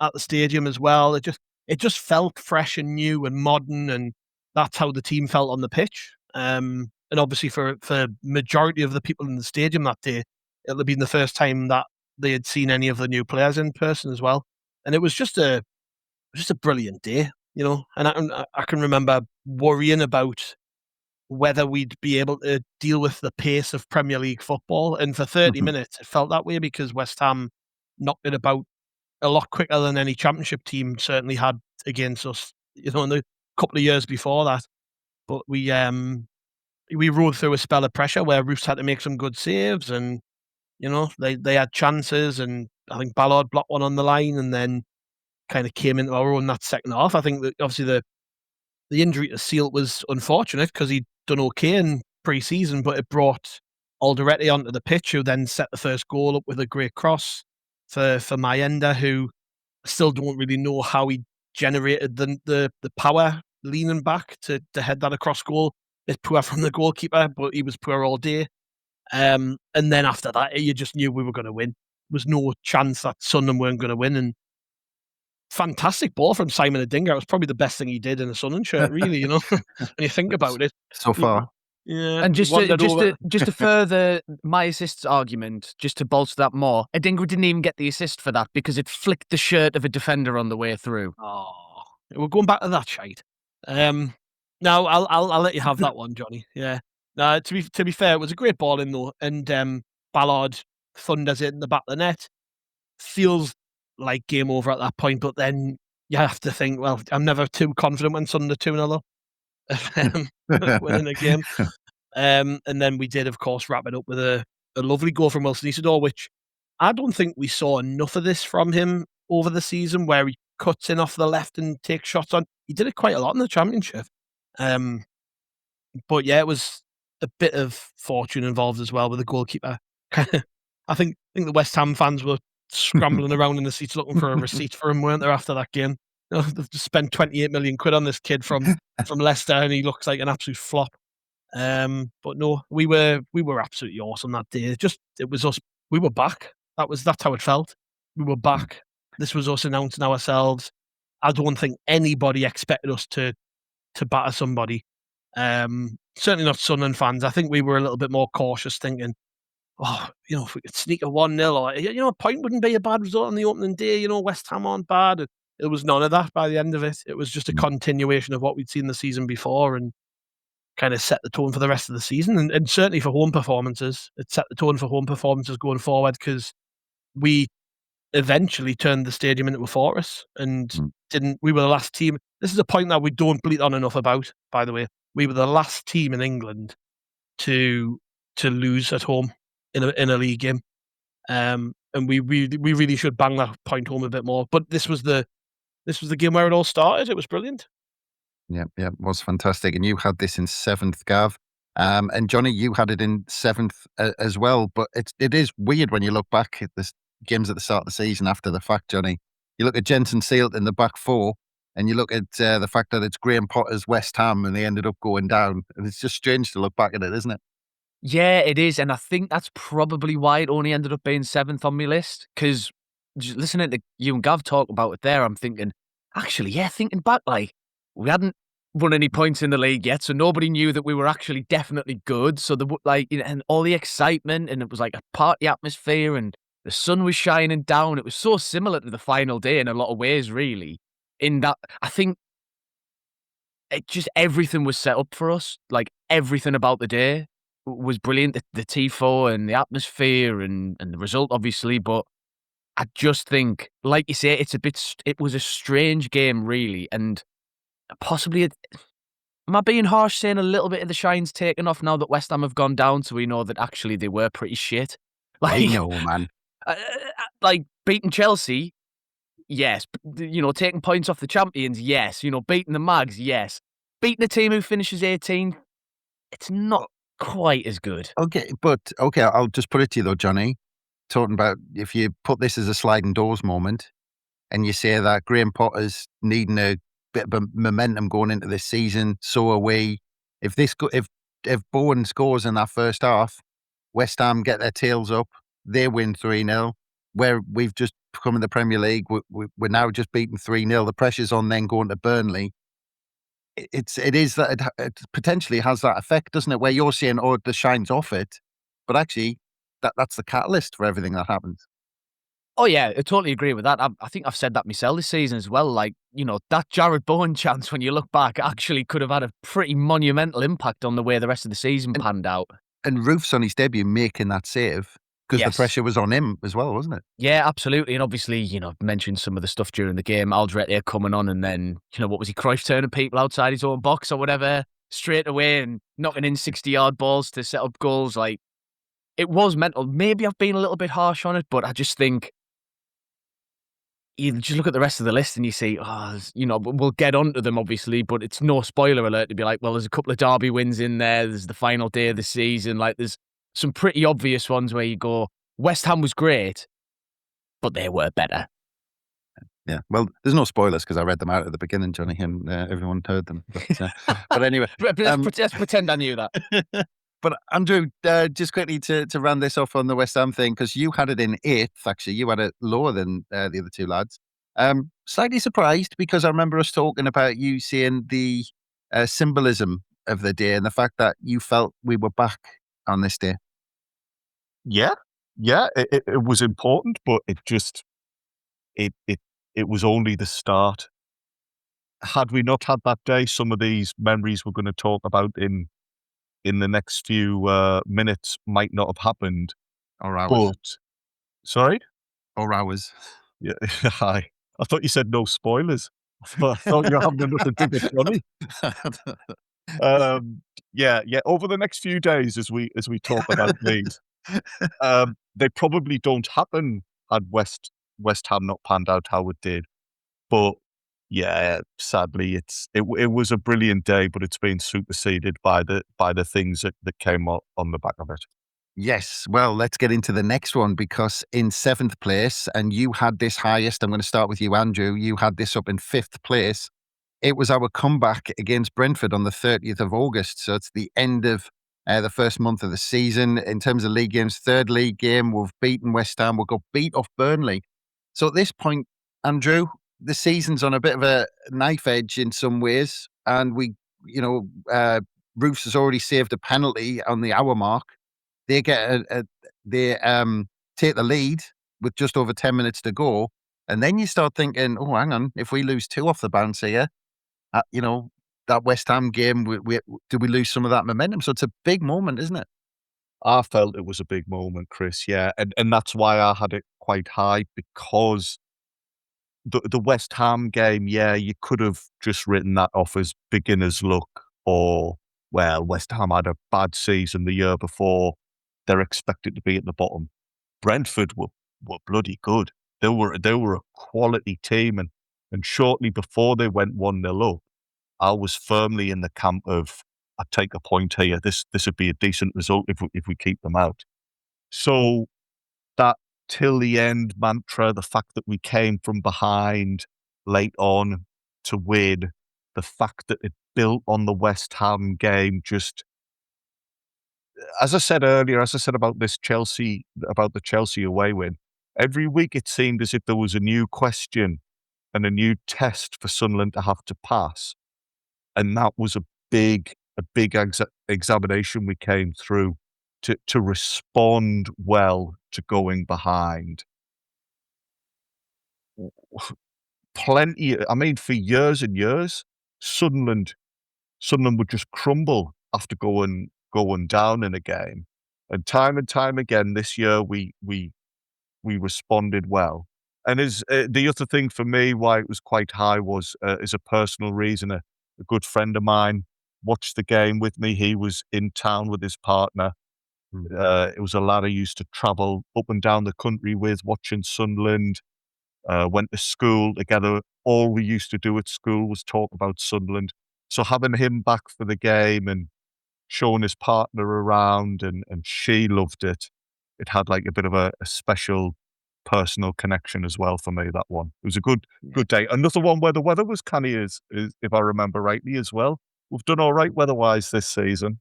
S7: at the stadium as well. It just felt fresh and new and modern, and that's how the team felt on the pitch. And obviously for majority of the people in the stadium that day, it'll have been the first time that they had seen any of the new players in person as well. And it was just a brilliant day, And I can remember worrying about whether we'd be able to deal with the pace of Premier League football. And for 30 minutes, it felt that way because West Ham knocked it about a lot quicker than any Championship team certainly had against us, in the couple of years before that. But we rode through a spell of pressure where Roofs had to make some good saves, and they had chances, and I think Ballard blocked one on the line, and then kind of came into our own that second half. I think that obviously the injury to Sealt was unfortunate because he'd done okay in pre-season, but it brought Alderete onto the pitch, who then set the first goal up with a great cross for Mayenda, who I still don't really know how he generated the power leaning back to head that across goal. It's poor from the goalkeeper, but he was poor all day. And then after that, you just knew we were going to win. There was no chance that Sunderland weren't going to win. And fantastic ball from Simon Adingra. It was probably the best thing he did in a Sunderland shirt, really, when you think about it.
S6: So far.
S7: Yeah.
S9: And just to further my assists argument, just to bolster that more, Adingra didn't even get the assist for that because it flicked the shirt of a defender on the way through.
S7: Oh, we're going back to that shite. No, I'll let you have that one, Jonny. Yeah. To be fair, it was a great ball in though, and Ballard thunders it in the back of the net. Feels like game over at that point, but then you have to think, well, I'm never too confident when Sunderland 2-0 winning a game. And then we did, of course, wrap it up with a lovely goal from Wilson Isidore, which I don't think we saw enough of this from him over the season, where he cuts in off the left and takes shots on. He did it quite a lot in the Championship. But yeah, it was a bit of fortune involved as well with the goalkeeper. I think the West Ham fans were scrambling around in the seats looking for a receipt for him, weren't there, after that game? They've just spent 28 million quid on this kid from Leicester, and he looks like an absolute flop. But no, we were absolutely awesome that day. It was us. We were back. That's how it felt. We were back. This was us announcing ourselves. I don't think anybody expected us to batter somebody. Certainly not Sunderland fans. I think we were a little bit more cautious, thinking, if we could sneak a 1-0, or a point wouldn't be a bad result on the opening day. West Ham aren't bad. It was none of that by the end of it. It was just a continuation of what we'd seen the season before, and kind of set the tone for the rest of the season, and certainly for home performances. It set the tone for home performances going forward, because we eventually turned the stadium into a fortress and we were the last team. This is a point that we don't bleat on enough about, by the way. We were the last team in England to lose at home in a league game. And we really should bang that point home a bit more. But this was the game where it all started. It was brilliant.
S6: Yeah, it was fantastic. And you had this in 7th, Gav. And Jonny, you had it in 7th as well. But it is weird when you look back at the games at the start of the season after the fact, Jonny. You look at Jensen Sealt in the back four, and you look at the fact that it's Graham Potter's West Ham, and they ended up going down. And it's just strange to look back at it, isn't it?
S9: Yeah, it is. And I think that's probably why it only ended up being 7th on my list. Because listening to you and Gav talk about it there, I'm thinking, actually, yeah, thinking back, like, we hadn't won any points in the league yet, so nobody knew that we were actually definitely good. So and all the excitement, and it was like a party atmosphere, and the sun was shining down. It was so similar to the final day in a lot of ways, really. In that, I think everything was set up for us. Like everything about the day was brilliant. The tifo and the atmosphere and the result, obviously, but I just think, like you say, it was a strange game, really, and possibly, am I being harsh saying a little bit of the shine's taken off now that West Ham have gone down, so we know that actually they were pretty shit?
S6: I know, man.
S9: Like beating Chelsea, yes. Taking points off the champions, yes. Beating the Mags, yes. Beating a team who finishes 18th, it's not quite as good.
S6: Okay, I'll just put it to you though, Jonny. Talking about if you put this as a sliding doors moment, and you say that Graham Potter's needing a bit of momentum going into this season, so are we. If Bowen scores in that first half, West Ham get their tails up, they win 3-0. Where we've just come in the Premier League, we're now just beaten 3-0. The pressure's on then going to Burnley. It potentially has that effect, doesn't it? Where you're saying, oh, the shine's off it, but actually that's the catalyst for everything that happens.
S9: Oh yeah, I totally agree with that. I think I've said that myself this season as well. Like, that Jared Bowen chance, when you look back, actually could have had a pretty monumental impact on the way the rest of the season panned out.
S6: And Roof's on his debut making that save because the pressure was on him as well, wasn't it?
S9: Yeah, absolutely. And obviously, mentioned some of the stuff during the game, Aldrete coming on, and then, what was he, Cruyff turning people outside his own box or whatever, straight away, and knocking in 60-yard balls to set up goals. Like, it was mental. Maybe I've been a little bit harsh on it, but I just think you just look at the rest of the list and you see, we'll get onto them, obviously, but it's no spoiler alert to be like, well, there's a couple of derby wins in there. There's the final day of the season. Like, there's some pretty obvious ones where you go, West Ham was great, but they were better.
S6: Yeah, well, there's no spoilers because I read them out at the beginning, Jonny, and everyone heard them. But anyway.
S9: Let's pretend I knew that.
S6: But Andrew, just quickly to round this off on the West Ham thing, because you had it in 8th, actually. You had it lower than the other two lads. Slightly surprised because I remember us talking about you seeing the symbolism of the day and the fact that you felt we were back on this day.
S8: Yeah, it was important, but it was only the start. Had we not had that day, some of these memories we're going to talk about in the next few minutes might not have happened.
S6: Or hours.
S8: But, sorry?
S6: Or hours.
S8: Yeah, hi. I thought you said no spoilers. I thought you were having another dig at Jonny. Yeah. Over the next few days, as we talk about these, they probably don't happen had West Ham not panned out how it did. But yeah, sadly, it was a brilliant day, but it's been superseded by the things that came on the back of it.
S6: Yes, well, let's get into the next one because in 7th place, and you had this highest, I'm going to start with you, Andrew, you had this up in 5th place. It was our comeback against Brentford on the 30th of August. So it's the end of the first month of the season. In terms of league games, 3rd league game, we've beaten West Ham, we've got beat off Burnley. So at this point, Andrew, the season's on a bit of a knife edge in some ways. And Roofs has already saved a penalty on the hour mark. They get they take the lead with just over 10 minutes to go. And then you start thinking, oh, hang on, if we lose 2 off the bounce here, that West Ham game, do we lose some of that momentum? So it's a big moment, isn't it?
S8: I felt it was a big moment, Chris, yeah. And that's why I had it quite high, because the West Ham game, yeah, you could have just written that off as beginner's luck, or, well, West Ham had a bad season the year before. They're expected to be at the bottom. Brentford were bloody good. They were a quality team, and shortly before they went 1-0 up, I was firmly in the camp of, I'd take a point here. This would be a decent result if we keep them out. So that till the end mantra, the fact that we came from behind late on to win, the fact that it built on the West Ham game, just as I said earlier, about the Chelsea away win, every week it seemed as if there was a new question and a new test for Sunderland to have to pass. And that was a big examination we came through to respond well to going behind. For years and years, Sunderland would just crumble after going down in a game. And time again this year, we responded well. And the other thing for me why it was quite high was is a personal reason. A good friend of mine watched the game with me. He was in town with his partner. It was a lad I used to travel up and down the country with, watching Sunderland. Went to school together. All we used to do at school was talk about Sunderland. So having him back for the game and showing his partner around, and she loved it. It had like a bit of a special personal connection as well for me, that one. It was a good day. Another one where the weather was canny, is if I remember rightly as well. We've done all right weather-wise this season.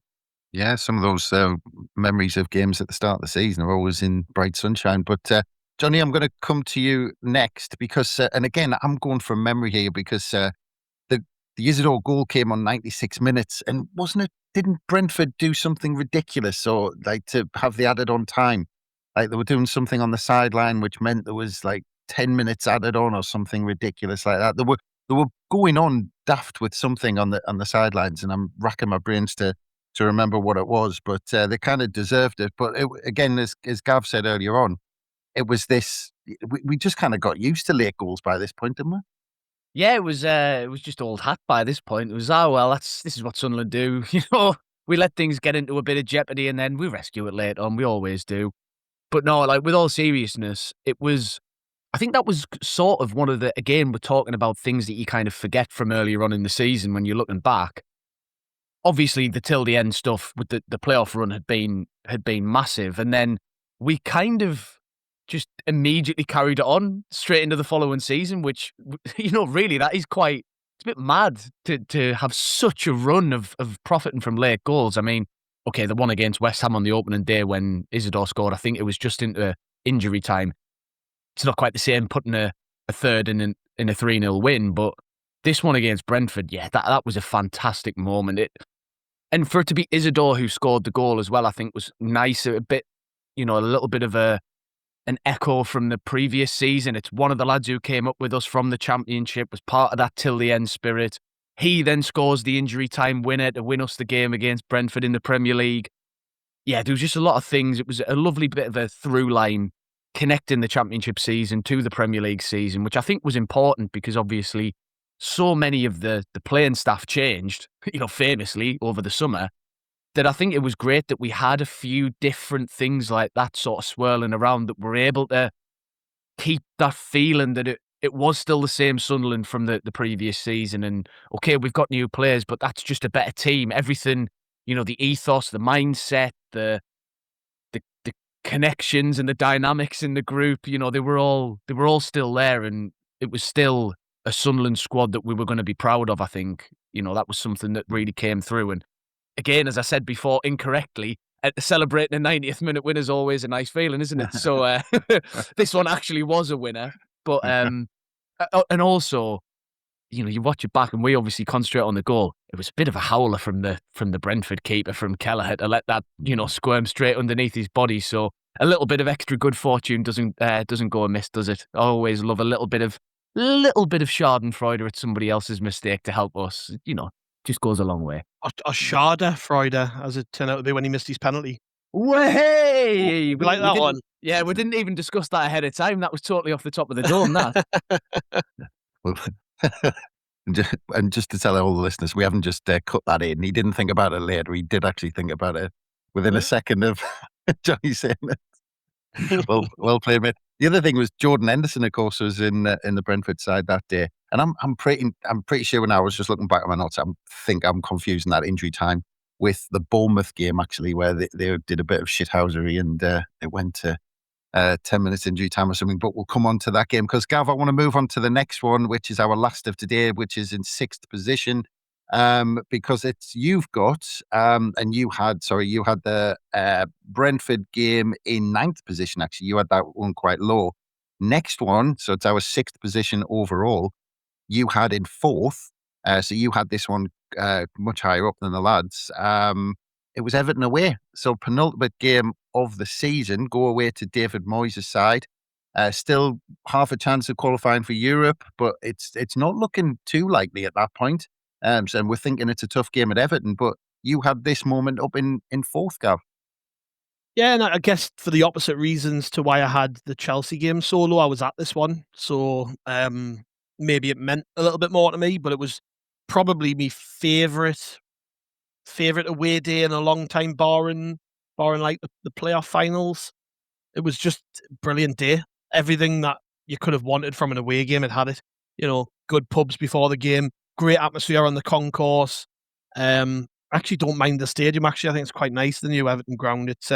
S6: Yeah, some of those memories of games at the start of the season are always in bright sunshine. But Jonny, I'm going to come to you next because, and again, I'm going from memory here because the Isidore goal came on 96 minutes, and didn't Brentford do something ridiculous, or like to have the added on time? Like they were doing something on the sideline, which meant there was like 10 minutes added on or something ridiculous like that. They were going on daft with something on the sidelines, and I'm racking my brains to remember what it was, but they kind of deserved it. But again, as Gav said earlier on, it was this, we just kind of got used to late goals by this point, didn't we?
S9: Yeah, it was just old hat by this point. It was, this is what Sunderland do. We let things get into a bit of jeopardy and then we rescue it later on. We always do. But no, like with all seriousness, I think that was sort of one of the, again, we're talking about things that you kind of forget from earlier on in the season when you're looking back. Obviously, the till the end stuff with the playoff run had been massive. And then we kind of just immediately carried it on straight into the following season, which, really that is it's a bit mad to have such a run of profiting from late goals. I mean, okay, the one against West Ham on the opening day when Isidore scored, I think it was just into injury time. It's not quite the same putting a third in a 3-0 win, but this one against Brentford, yeah, that was a fantastic moment. And for it to be Isidore who scored the goal as well, I think was nice. A bit, a little bit of an echo from the previous season. It's one of the lads who came up with us from the Championship, was part of that till the end spirit. He then scores the injury time winner to win us the game against Brentford in the Premier League. Yeah, there was just a lot of things. It was a lovely bit of a through line connecting the Championship season to the Premier League season, which I think was important because obviously so many of the playing staff changed, famously over the summer, that I think it was great that we had a few different things like that sort of swirling around, that we're able to keep that feeling that it was still the same Sunderland from the previous season. And okay, we've got new players, but that's just a better team. Everything, the ethos, the mindset, the connections and the dynamics in the group, they were all still there, and it was still a Sunderland squad that we were going to be proud of. I think, that was something that really came through. And again, as I said before, incorrectly, celebrating a 90th minute win is always a nice feeling, isn't it? So this one actually was a winner. But and also, you watch it back, and we obviously concentrate on the goal. It was a bit of a howler from the Brentford keeper, from Kelleher, to let that squirm straight underneath his body. So a little bit of extra good fortune doesn't go amiss, does it? I always love a little bit of Schadenfreude at somebody else's mistake to help us. Just goes a long way.
S7: Or Schadenfreude, as it turned out to be when he missed his penalty.
S9: Way!
S7: We like that one.
S9: Yeah, we didn't even discuss that ahead of time. That was totally off the top of the dome, that.
S6: And just to tell all the listeners, we haven't just cut that in. He didn't think about it later. He did actually think about it within a second of Jonny saying it. Well played, mate. The other thing was Jordan Henderson, of course, was in the Brentford side that day. And I'm pretty sure when I was just looking back at my notes, I think I'm confusing that injury time with the Bournemouth game, actually, where they did a bit of shithousery and it went to 10 minutes injury time or something. But we'll come on to that game because, Gav, I want to move on to the next one, which is our last of today, which is in 6th position. Because you've got and you had the Brentford game in 9th position. Actually, you had that one quite low. Next one, so it's our 6th position overall. You had in 4th, so you had this one much higher up than the lads. It was Everton away, so penultimate game of the season. Go away to David Moyes' side. Still half a chance of qualifying for Europe, but it's not looking too likely at that point. And we're thinking it's a tough game at Everton. But you had this moment up in fourth, Gav.
S7: Yeah, and I guess for the opposite reasons to why I had the Chelsea game solo, I was at this one. So maybe it meant a little bit more to me, but it was probably my favourite away day in a long time, barring like the playoff finals. It was just a brilliant day. Everything that you could have wanted from an away game, it had it. Good pubs before the game, great atmosphere on the concourse. I actually don't mind the stadium. Actually, I think it's quite nice, the new Everton ground. It's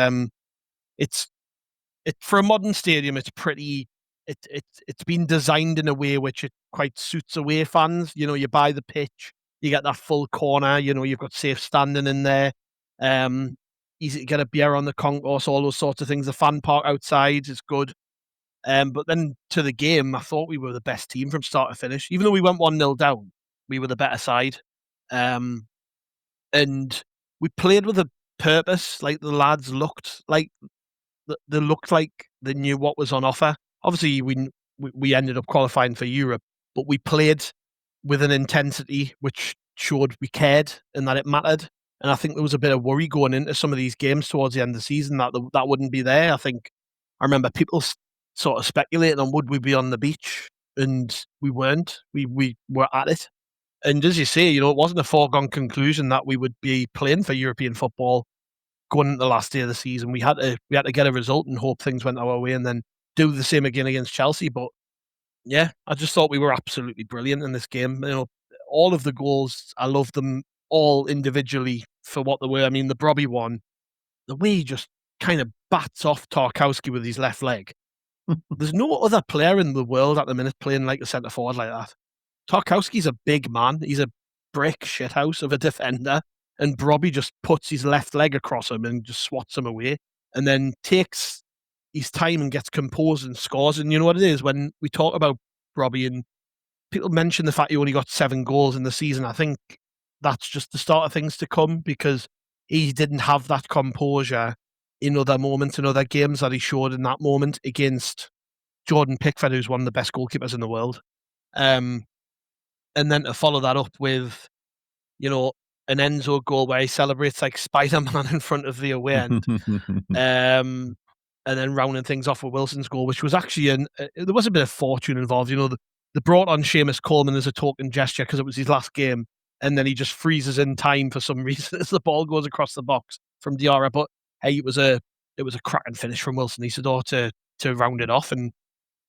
S7: for a modern stadium. It's pretty. It's been designed in a way which it quite suits away fans. You buy the pitch, you get that full corner. You've got safe standing in there. Easy to get a beer on the concourse, all those sorts of things. The fan park outside is good. But then to the game, I thought we were the best team from start to finish. Even though we went 1-0 down, we were the better side. And we played with a purpose. Like, the lads looked like they knew what was on offer. Obviously, we ended up qualifying for Europe, but we played with an intensity which showed we cared and that it mattered. And I think there was a bit of worry going into some of these games towards the end of the season that wouldn't be there. I remember people sort of speculating on would we be on the beach, and we weren't. We were at it. And as you say, it wasn't a foregone conclusion that we would be playing for European football going into the last day of the season. We had to get a result and hope things went our way, and then do the same again against Chelsea. But yeah, I just thought we were absolutely brilliant in this game. All of the goals, I loved them all individually for what they were. I mean, the Brobby one, the way he just kind of bats off Tarkowski with his left leg. There's no other player in the world at the minute playing like a centre forward like that. Tarkowski's a big man. He's a brick shithouse of a defender. And Brobby just puts his left leg across him and just swats him away, and then takes his time and gets composed and scores. And you know what it is? When we talk about Brobby and people mention the fact he only got 7 goals in the season, I think that's just the start of things to come, because he didn't have that composure in other moments, in other games that he showed in that moment against Jordan Pickford, who's one of the best goalkeepers in the world. And then to follow that up with, an Enzo goal where he celebrates like Spider-Man in front of the away end. And then rounding things off with Wilson's goal, which was actually there was a bit of fortune involved. They brought on Seamus Coleman as a token gesture because it was his last game, and then he just freezes in time for some reason as the ball goes across the box from Diarra. But hey, it was a cracking finish from Wilson Isidore to round it off, and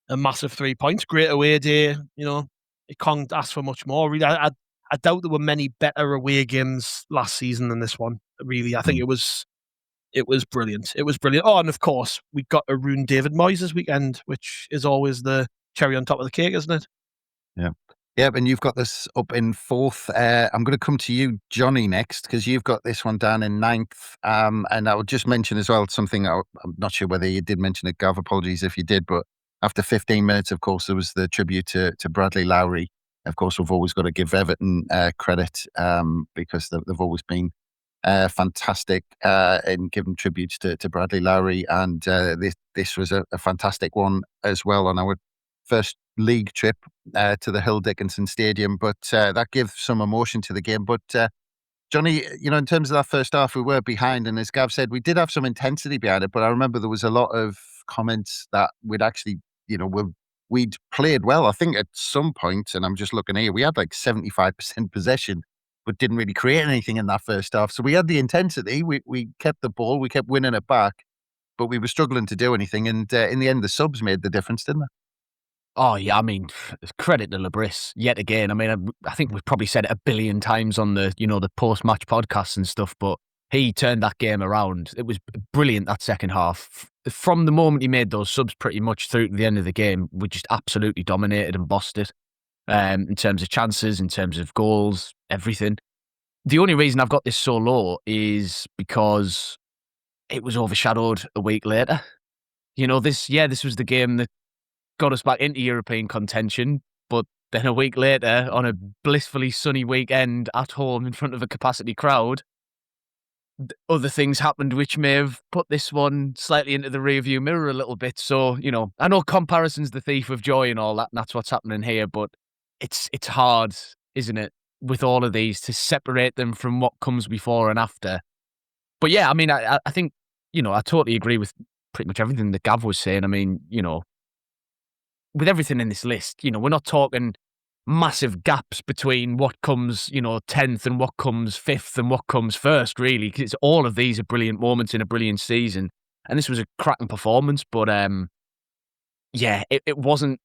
S7: a massive 3 points. Great away day. It can't ask for much more. Really, I doubt there were many better away games last season than this one. Really, I think it was brilliant. It was brilliant. Oh, and of course, we got to ruin David Moyes this weekend, which is always the cherry on top of the cake, isn't it?
S6: Yeah. Yeah, and you've got this up in fourth. I'm going to come to you, Jonny, next, because you've got this one down in ninth. And I would just mention as well something, I'm not sure whether you did mention it, Gav, apologies if you did, but after 15 minutes, of course, there was the tribute to Bradley Lowry. Of course, we've always got to give Everton credit because they've always been fantastic in giving tributes to Bradley Lowry. And this was a fantastic one as well on our first league trip to the Hill Dickinson Stadium. But that gives some emotion to the game. But Jonny, in terms of that first half, we were behind. And as Gav said, we did have some intensity behind it. But I remember there was a lot of comments that we'd actually, we'd played well. I think at some point, and I'm just looking here, we had like 75% possession, but didn't really create anything in that first half. So we had the intensity. We kept the ball. We kept winning it back, but we were struggling to do anything. And in the end, the subs made the difference, didn't they?
S9: Oh, yeah. I mean, credit to Lebris yet again. I mean, I think we've probably said it a billion times on the, the post-match podcasts and stuff, but he turned that game around. It was brilliant, that second half. From the moment he made those subs pretty much through to the end of the game, we just absolutely dominated and bossed it in terms of chances, in terms of goals, everything. The only reason I've got this so low is because it was overshadowed a week later. This was the game that got us back into European contention, but Then a week later, on a blissfully sunny weekend at home in front of a capacity crowd, other things happened which may have put this one slightly into the rearview mirror a little bit. So, I know comparison's the thief of joy and all that, and that's what's happening here, but it's hard, isn't it, with all of these to separate them from what comes before and after. But yeah, I mean, I think, I totally agree with pretty much everything that Gav was saying. I mean, with everything in this list, we're not talking massive gaps between what comes, 10th and what comes 5th and what comes first, really, because all of these are brilliant moments in a brilliant season. And this was a cracking performance, but yeah, it wasn't.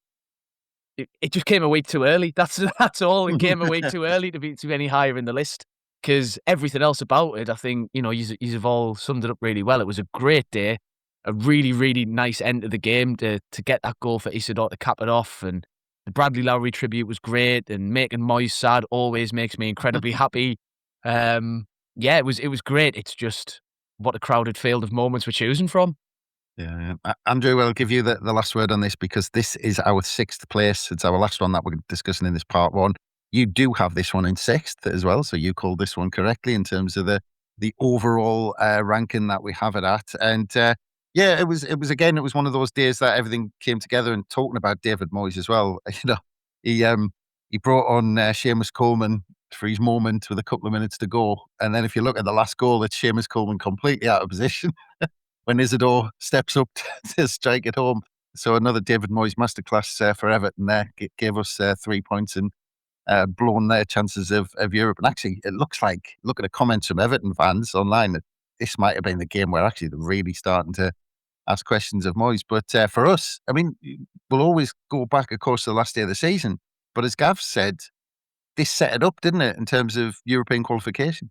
S9: It just came a week too early. That's all. It came a week too early to be any higher in the list, because everything else about it, I think, you've all summed it up really well. It was a great day, a really, really nice end to the game to get that goal for Isidore to cap it off, and the Bradley Lowry tribute was great, and making Moyes sad always makes me incredibly happy. Yeah, it was great. It's just what a crowded field of moments we're choosing from.
S6: Yeah. Andrew, I'll give you the last word on this, because this is our 6th place. It's our last one that we're discussing in this part 1. You do have this one in 6th as well, so you called this one correctly in terms of the overall ranking that we have it at. And yeah, it was one of those days that everything came together. And talking about David Moyes as well, he brought on Seamus Coleman for his moment with a couple of minutes to go, and then if you look at the last goal, it's Seamus Coleman completely out of position when Isidore steps up to strike it home. So another David Moyes masterclass for Everton there. Gave us 3 points and blown their chances of Europe. And actually, it looks like, look at the comments from Everton fans online, that this might have been the game where actually they're really starting to ask questions of Moyes. But for us, I mean, we'll always go back, of course, to the last day of the season. But as Gav said, this set it up, didn't it, in terms of European qualification?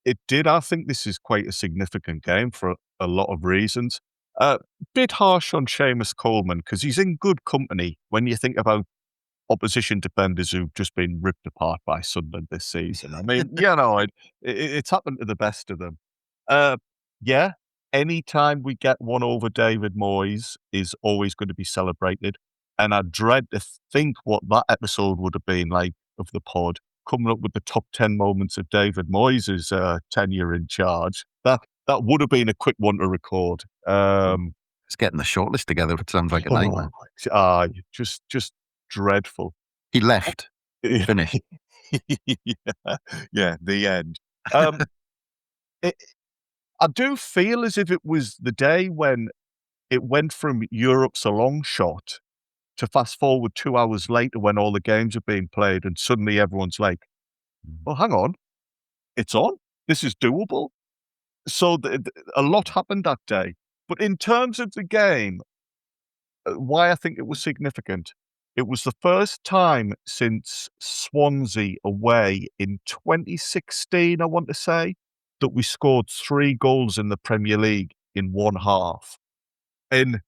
S8: It did. I think this is quite a significant game for a lot of reasons. Bit harsh on Seamus Coleman, because he's in good company when you think about opposition defenders who've just been ripped apart by Sunderland this season. I mean, it's happened to the best of them. Yeah, any time we get one over David Moyes is always going to be celebrated. And I dread to think what that episode would have been like of the pod, coming up with the top 10 moments of David Moyes' tenure in charge. That would have been a quick one to record.
S6: It's getting the shortlist together. It sounds like a nightmare.
S8: Just dreadful.
S6: He left. Finished.
S8: Yeah, the end. I do feel as if it was the day when it went from Europe's a long shot to fast forward 2 hours later when all the games are being played, and suddenly everyone's like, well, hang on, it's on. This is doable. So a lot happened that day. But in terms of the game, why I think it was significant, it was the first time since Swansea away in 2016, I want to say, that we scored 3 goals in the Premier League in one half. And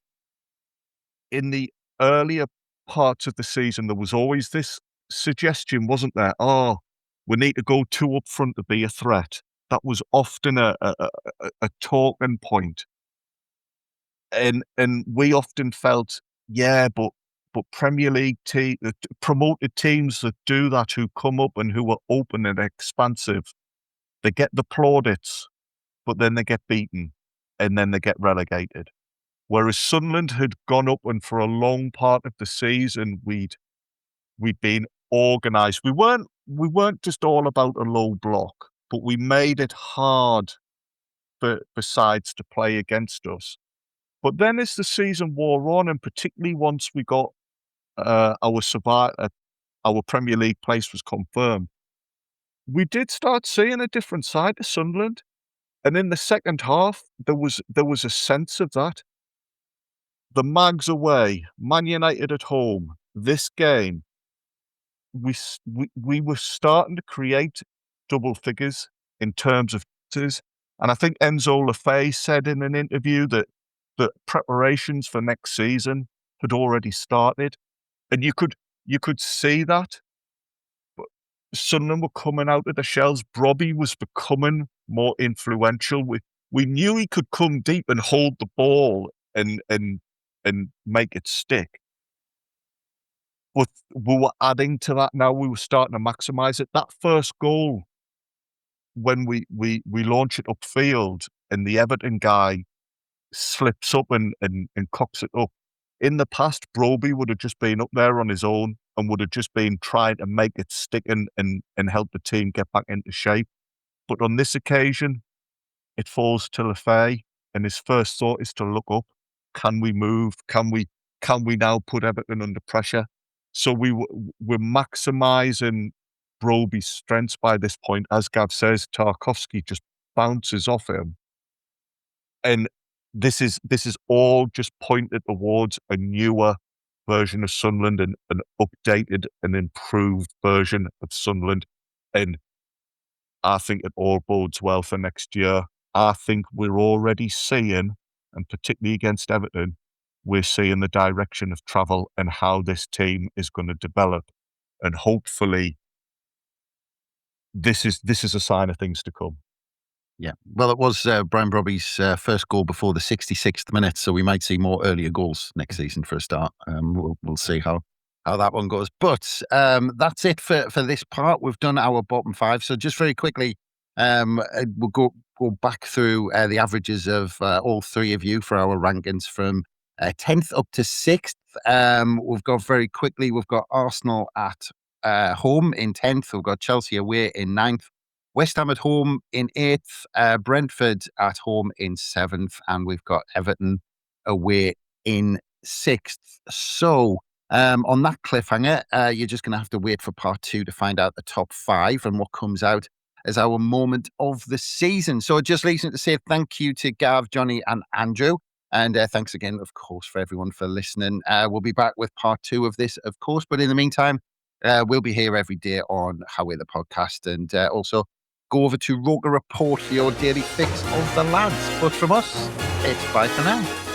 S8: in the earlier parts of the season, there was always this suggestion, wasn't there? Oh, we need to go 2 up front to be a threat. That was often a talking point. And we often felt, yeah, but Premier League promoted teams that do that, who come up and who are open and expansive, they get the plaudits, but then they get beaten and then they get relegated. Whereas Sunderland had gone up, and for a long part of the season, we'd been organised. We weren't just all about a low block, but we made it hard for sides to play against us. But then as the season wore on, and particularly once we got our Premier League place was confirmed, we did start seeing a different side to Sunderland. And in the second half, there was a sense of that. The Mags away, Man United at home, this game, we were starting to create double figures in terms of and I think Enzo Lefebvre said in an interview that preparations for next season had already started, and you could see that. But Sunderland were coming out of the shells. Brobby was becoming more influential. We knew he could come deep and hold the ball and make it stick. But we were adding to that now. We were starting to maximise it. That first goal, when we launch it upfield and the Everton guy slips up and cocks it up. In the past, Broby would have just been up there on his own and would have just been trying to make it stick and help the team get back into shape. But on this occasion, it falls to Lefay, and his first thought is to look up. Can we move? Can we now put Everton under pressure? So we're maximising Broby's strengths by this point. As Gav says, Tarkowski just bounces off him. And this is all just pointed towards a newer version of Sunderland, and an updated and improved version of Sunderland. And I think it all bodes well for next year. I think we're already seeing, and particularly against Everton, we're seeing the direction of travel and how this team is going to develop. And hopefully this is a sign of things to come.
S6: Yeah, well, it was Brian Broby's first goal before the 66th minute, so we might see more earlier goals next season for a start. We'll see how that one goes. But that's it for this part. We've done our bottom five. So just very quickly, we'll go back through the averages of all three of you for our rankings from 10th up to 6th. We've got Arsenal at home in 10th. We've got Chelsea away in 9th. West Ham at home in 8th, Brentford at home in 7th, and we've got Everton away in 6th. So on that cliffhanger, you're just going to have to wait for part 2 to find out the top 5 and what comes out as our moment of the season. So it just leaves me to say thank you to Gav, Jonny and Andrew. And thanks again, of course, for everyone for listening. We'll be back with part 2 of this, of course. But in the meantime, we'll be here every day on How We're the Podcast, and also go over to Roker Report for your daily fix of the lads. But from us, it's bye for now.